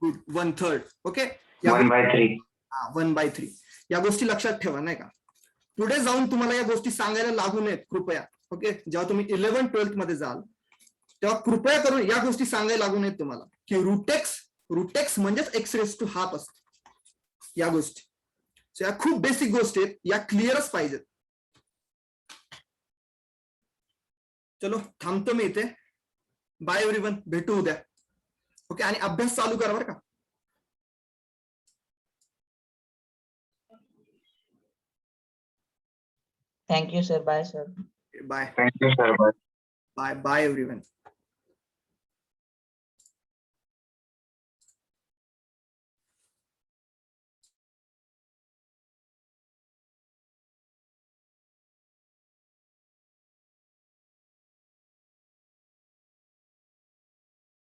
1/3. ओके, 1/3. 1/3. या गोष्टी लक्षात ठेवा, नाही का? पुढे जाऊन तुम्हाला या गोष्टी सांगायला लागू नयेत कृपया. ओके, जेव्हा तुम्ही 11-12 मध्ये जाल तेव्हा कृपया करून या गोष्टी सांगायला लागू नयेत तुम्हाला की रूटेक्स म्हणजेच एक्स रेस टू हाफ असतो. या गोष्टी या खूप बेसिक गोष्टी आहेत, या क्लिअरच पाहिजेत. चलो थांबतो मी इथे. बाय एव्हरीवन, भेटू उद्या. ओके, आणि अभ्यास चालू करा बरं का. Thank you, sir. Bye, sir. Bye thank you sir. Bye bye everyone.